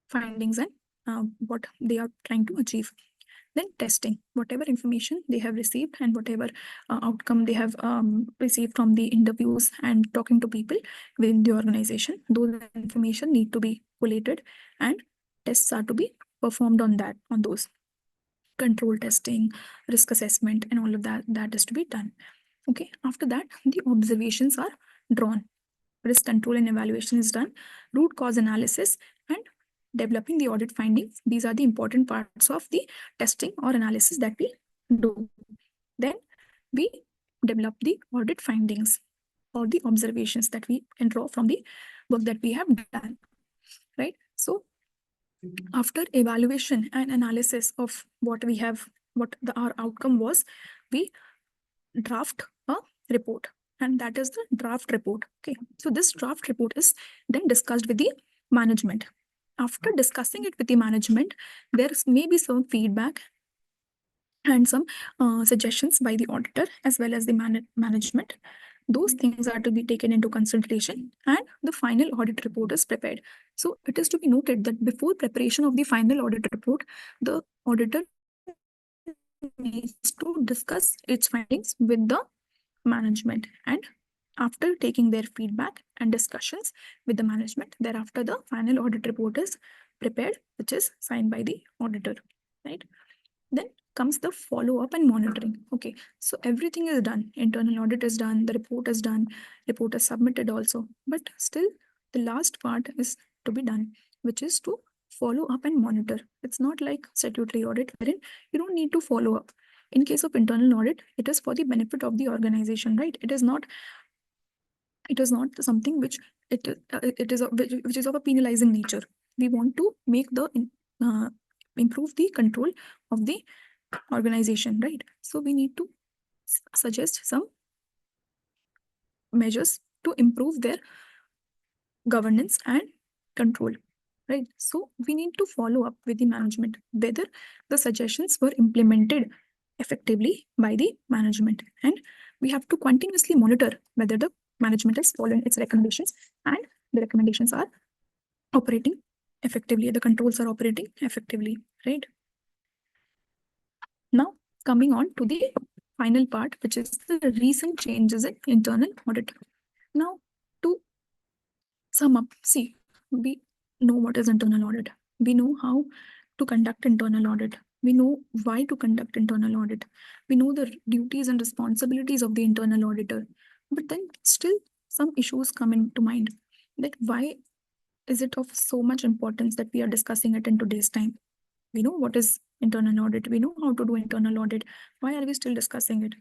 findings and what they are trying to achieve. Then testing whatever information they have received and whatever outcome they have received from the interviews and talking to people within the organization. Those information need to be collated and tests are to be performed on those. Control testing, risk assessment, and all of that is to be done. Okay, after that, the observations are drawn. Risk control and evaluation is done. Root cause analysis and developing the audit findings. These are the important parts of the testing or analysis that we do. Then we develop the audit findings or the observations that we can draw from the work that we have done, right? So after evaluation and analysis of what our outcome was, we draft a report, and that is the draft report. Okay, so this draft report is then discussed with the management. After discussing it with the management, there may be some feedback and some suggestions by the auditor as well as the management. Those things are to be taken into consideration and the final audit report is prepared. So it is to be noted that before preparation of the final audit report, the auditor needs to discuss its findings with the management, and after taking their feedback and discussions with the management, thereafter the final audit report is prepared, which is signed by the auditor, right? Then comes the follow-up and monitoring. Okay, so everything is done. Internal audit is done, the report is done, report is submitted also, but still the last part is to be done, which is to follow up and monitor. It's not like statutory audit wherein you don't need to follow up. In case of internal audit, it is for the benefit of the organization, right? It is not something which which is of a penalizing nature. We want to make improve the control of the organization, right? So we need to suggest some measures to improve their governance and control, right? So we need to follow up with the management whether the suggestions were implemented effectively by the management, and we have to continuously monitor whether the management is following its recommendations and the recommendations are operating effectively, the controls are operating effectively, right? Now coming on to the final part, which is the recent changes in internal audit. Now, to sum up, see, we know what is internal audit. We know how to conduct internal audit. We know why to conduct internal audit. We know the duties and responsibilities of the internal auditor. But then still some issues come into mind, that why is it of so much importance that we are discussing it in today's time? We know what is internal audit. We know how to do internal audit. Why are we still discussing it?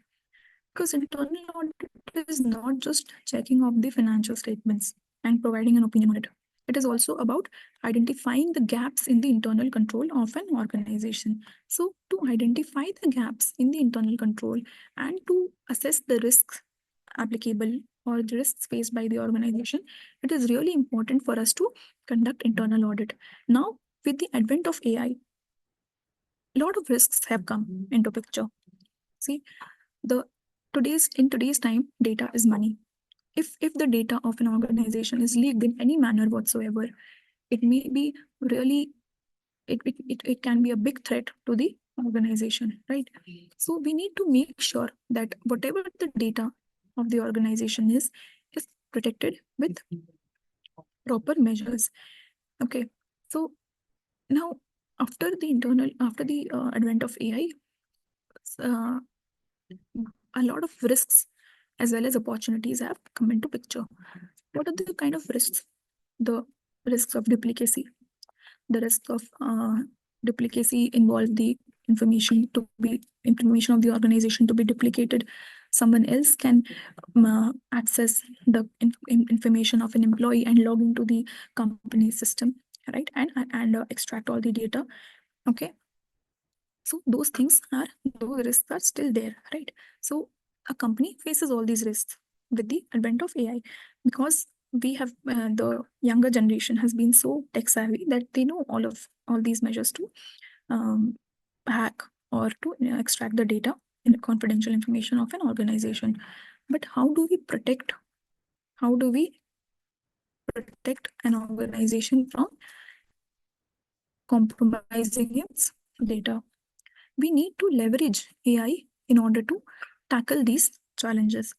Because internal audit is not just checking off the financial statements and providing an opinion on it. It is also about identifying the gaps in the internal control of an organization. So to identify the gaps in the internal control and to assess the risks applicable or the risks faced by the organization, it is really important for us to conduct internal audit. Now, with the advent of AI, a lot of risks have come into picture. See, in today's time, data is money. If the data of an organization is leaked in any manner whatsoever, it may be really it can be a big threat to the organization, right? So we need to make sure that whatever the data of the organization is protected with proper measures. Okay, so now after the advent of AI, a lot of risks as well as opportunities have come into picture. What are the kind of risks? The risks of duplicacy. The risks of duplicacy involve the information of the organization to be duplicated. Someone else can access the information of an employee and log into the company system, right? And extract all the data. Okay. So those risks are still there, right? So a company faces all these risks with the advent of AI, because we have the younger generation has been so tech savvy that they know all these measures to hack or to extract the data in confidential information of an organization. But how do we protect an organization from compromising its data? We need to leverage AI in order to tackle these challenges.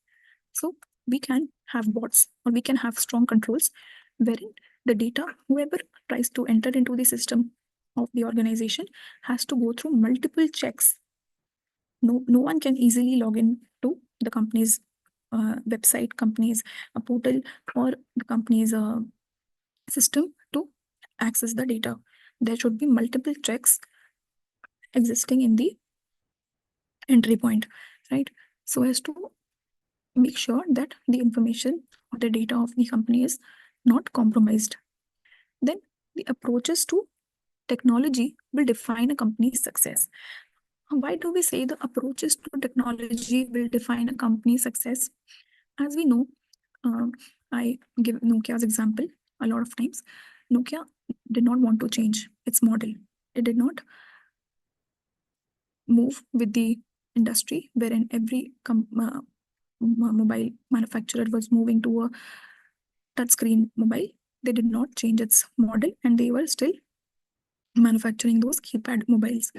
So we can have bots or we can have strong controls wherein the data, whoever tries to enter into the system of the organization has to go through multiple checks. No one can easily log in to the company's website, company's portal, or the company's system to access the data. There should be multiple checks existing in the entry point, right? So as to make sure that the information or the data of the company is not compromised. Then the approaches to technology will define a company's success. Why do we say the approaches to technology will define a company's success? As we know, I give Nokia's example a lot of times. Nokia did not want to change its model. It did not move with the industry, wherein every mobile manufacturer was moving to a touchscreen mobile. They did not change its model and they were still manufacturing those keypad mobiles.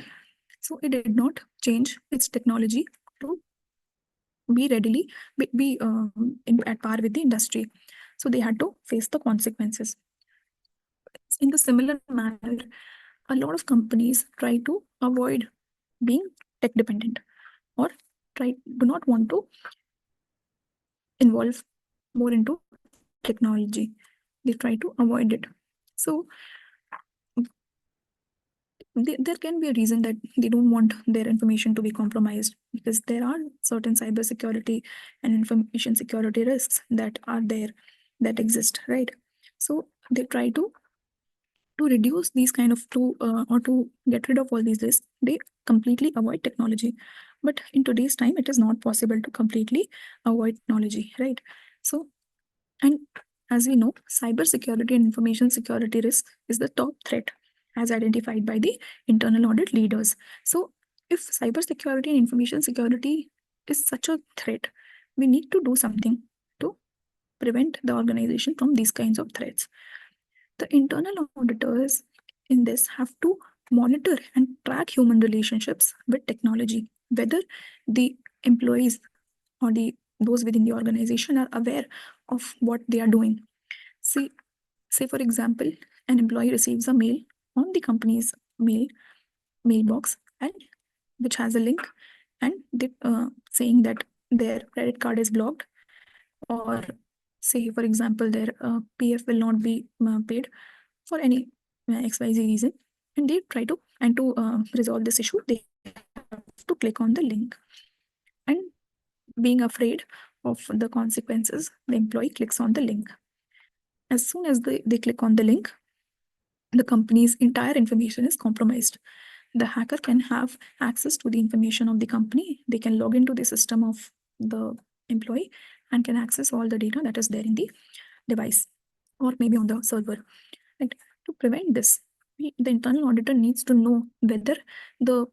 So it did not change its technology to be at par with the industry. So they had to face the consequences. In the similar manner, a lot of companies try to avoid being tech dependent or do not want to involve more into technology. They try to avoid it. So there can be a reason that they don't want their information to be compromised, because there are certain cybersecurity and information security risks that are there, that exist, right? So they try to reduce these kind of or to get rid of all these risks, they completely avoid technology. But in today's time, it is not possible to completely avoid technology, right? So And as we know, cybersecurity and information security risk is the top threat as identified by the internal audit leaders. So if cybersecurity and information security is such a threat, we need to do something to prevent the organization from these kinds of threats. The internal auditors in this have to monitor and track human relationships with technology, whether the employees or those within the organization are aware of what they are doing. See, say for example, an employee receives a mail on the company's mailbox, and which has a link, and they, saying that their credit card is blocked, or say for example their PF will not be paid for any XYZ reason, and they try to resolve this issue, they have to click on the link. And being afraid of the consequences, the employee clicks on the link. As soon as they click on the link, the company's entire information is compromised. The hacker can have access to the information of the company. They can log into the system of the employee and can access all the data that is there in the device or maybe on the server. Right? To prevent this, the internal auditor needs to know whether the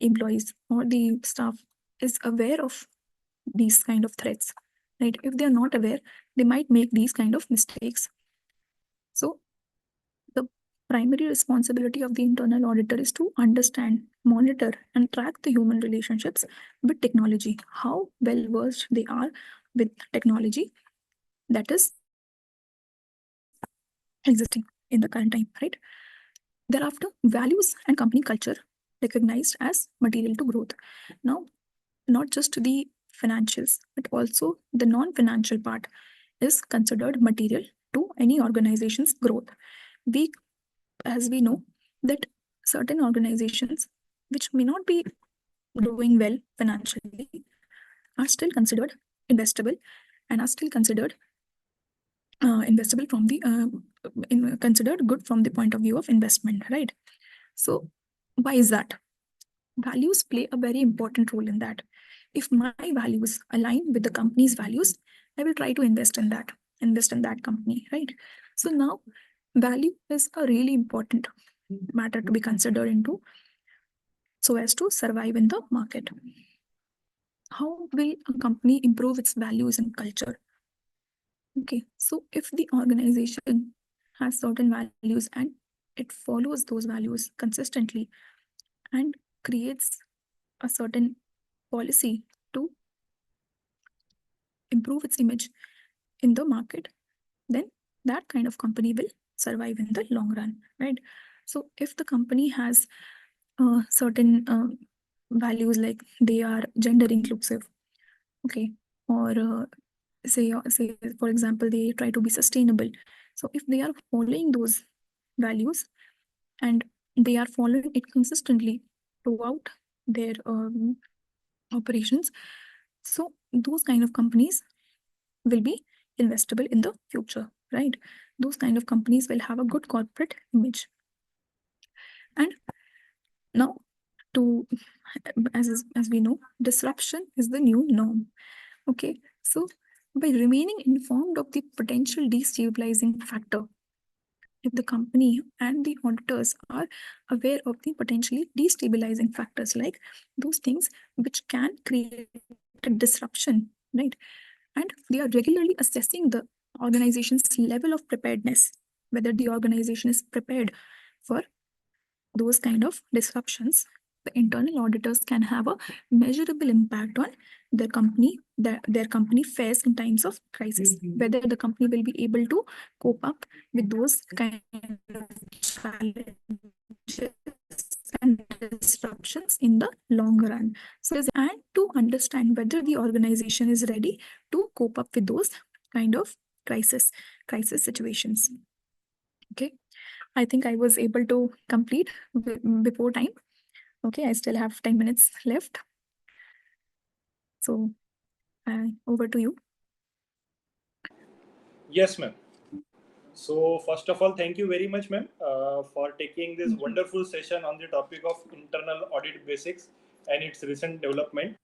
employees or the staff is aware of these kind of threats. Right? If they are not aware, they might make these kind of mistakes. So the primary responsibility of the internal auditor is to understand, monitor, and track the human relationships with technology, how well versed they are with technology that is existing in the current time, right? Thereafter, values and company culture recognized as material to growth. Now, not just the financials, but also the non-financial part is considered material to any organization's growth. As we know, that certain organizations which may not be doing well financially are still considered investable and are still considered investable from the considered good from the point of view of investment, right? So why is that? Values play a very important role in that. If my values align with the company's values, I will try to invest in that company, right? So now value is a really important matter to be considered into so as to survive in the market. How will a company improve its values and culture? Okay, so if the organization has certain values and it follows those values consistently and creates a certain policy to improve its image in the market, then that kind of company will survive in the long run, right? So if the company has certain values like they are gender inclusive, okay, or say for example they try to be sustainable. So if they are following those values and they are following it consistently throughout their operations, so those kind of companies will be investable in the future, right? Those kind of companies will have a good corporate image. And now, to as we know, disruption is the new norm. Okay, so by remaining informed of the potential destabilizing factor, if the company and the auditors are aware of the potentially destabilizing factors, like those things which can create a disruption, right? And they are regularly assessing the organization's level of preparedness, whether the organization is prepared for those kind of disruptions. The internal auditors can have a measurable impact on their company, their company fares in times of crisis, whether the company will be able to cope up with those kind of challenges and disruptions in the long run. So, and to understand whether the organization is ready to cope up with those kind of crisis situations. Okay, I think I was able to complete before time. Okay, I still have 10 minutes left. So over to you. Yes, ma'am. So first of all, thank you very much, ma'am, for taking this wonderful session on the topic of internal audit basics and its recent development,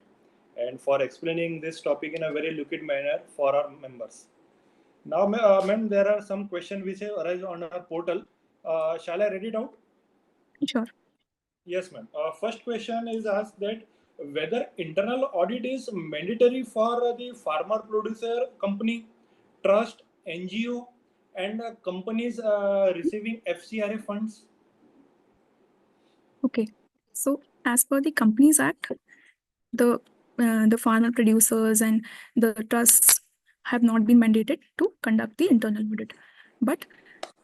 and for explaining this topic in a very lucid manner for our members. Now, ma'am, there are some questions which have arisen on our portal. Shall I read it out? Sure. Yes, ma'am. First question is asked that whether internal audit is mandatory for the farmer producer company, trust, NGO, and companies receiving FCRA funds. Okay. So as per the Companies Act, the farmer producers and the trusts have not been mandated to conduct the internal audit. But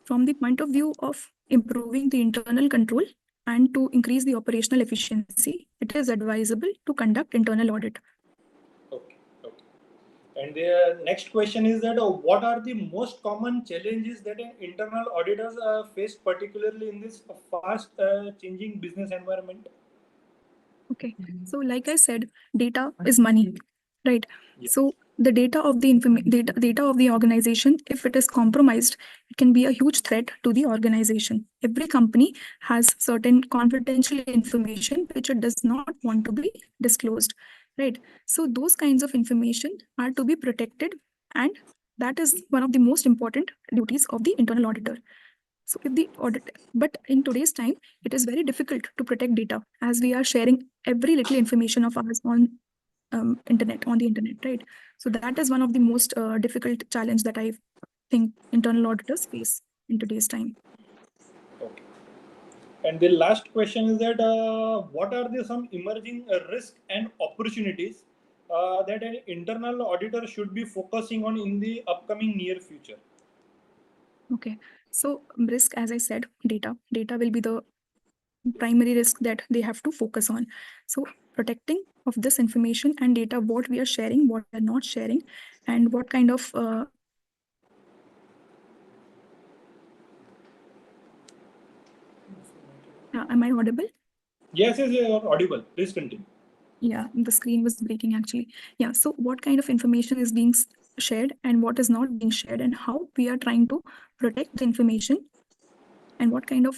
from the point of view of improving the internal control and to increase the operational efficiency, it is advisable to conduct internal audit. Okay. Okay. And the next question is that what are the most common challenges that an internal auditors face, particularly in this fast changing business environment? Okay. So like I said, data is money, right? Yes. So the data of the data of the organization, if it is compromised, it can be a huge threat to the organization. Every company has certain confidential information which it does not want to be disclosed, right? So those kinds of information are to be protected, and that is one of the most important duties of the internal auditor. So if the audit, but in today's time, it is very difficult to protect data as we are sharing every little information of ours on on the internet, right? So that is one of the most difficult challenge that I think internal auditors face in today's time. Okay. And the last question is that what are the some emerging risk and opportunities that an internal auditor should be focusing on in the upcoming near future? Okay. So risk, as I said, data will be the primary risk that they have to focus on. So protecting of this information and data, what we are sharing, what we are not sharing, and what kind of am I audible? Yes, yes, you are audible. Please continue. Yeah, the screen was breaking actually. Yeah, so what kind of information is being shared and what is not being shared, and how we are trying to protect the information, and what kind of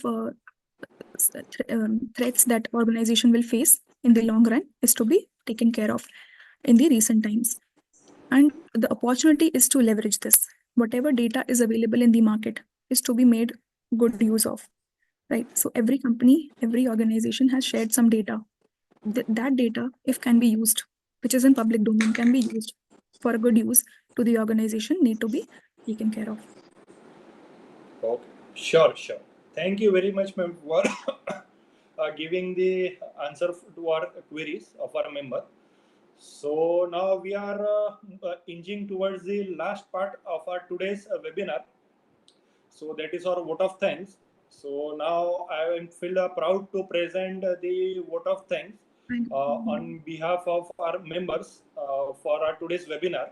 threats that organization will face in the long run is to be taken care of in the recent times. And the opportunity is to leverage this. Whatever data is available in the market is to be made good use of, right? So every company, every organization has shared some data. That data, if can be used, which is in public domain, can be used for a good use to the organization, need to be taken care of. Okay. Sure, sure. Thank you very much, ma'am, for giving the answer to our queries of our member. So now we are inching towards the last part of our today's webinar. So that is our vote of thanks. So now I am feel proud to present the vote of thanks on behalf of our members for our today's webinar.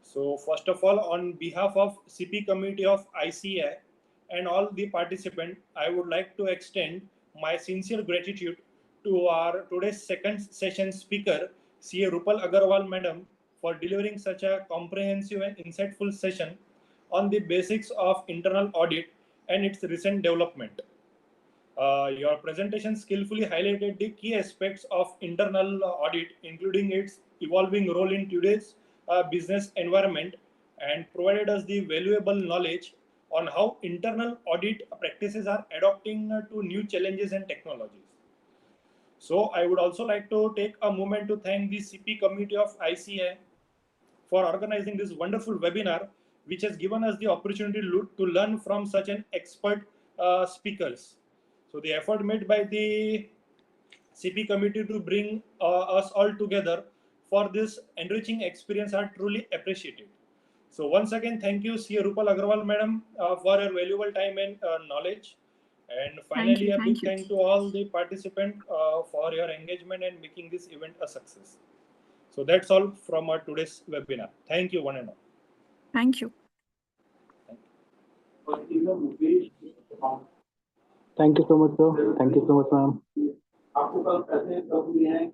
So first of all, on behalf of CP Committee of ICA and all the participants, I would like to extend my sincere gratitude to our today's second session speaker, CA Rupal Agarwal Madam, for delivering such a comprehensive and insightful session on the basics of internal audit and its recent development. Your presentation skillfully highlighted the key aspects of internal audit, including its evolving role in today's business environment, and provided us the valuable knowledge on how internal audit practices are adapting to new challenges and technologies. So I would also like to take a moment to thank the CP Committee of ICA for organizing this wonderful webinar, which has given us the opportunity to learn from such an expert speakers. So the effort made by the CP committee to bring us all together for this enriching experience are truly appreciated. So once again, thank you, C. Rupal Agarwal, madam, for your valuable time and knowledge. And finally, a big thank to all the participants for your engagement and making this event a success. So that's all from our today's webinar. Thank you, one and all. Thank you. Thank you so much, sir. Thank you so much, ma'am.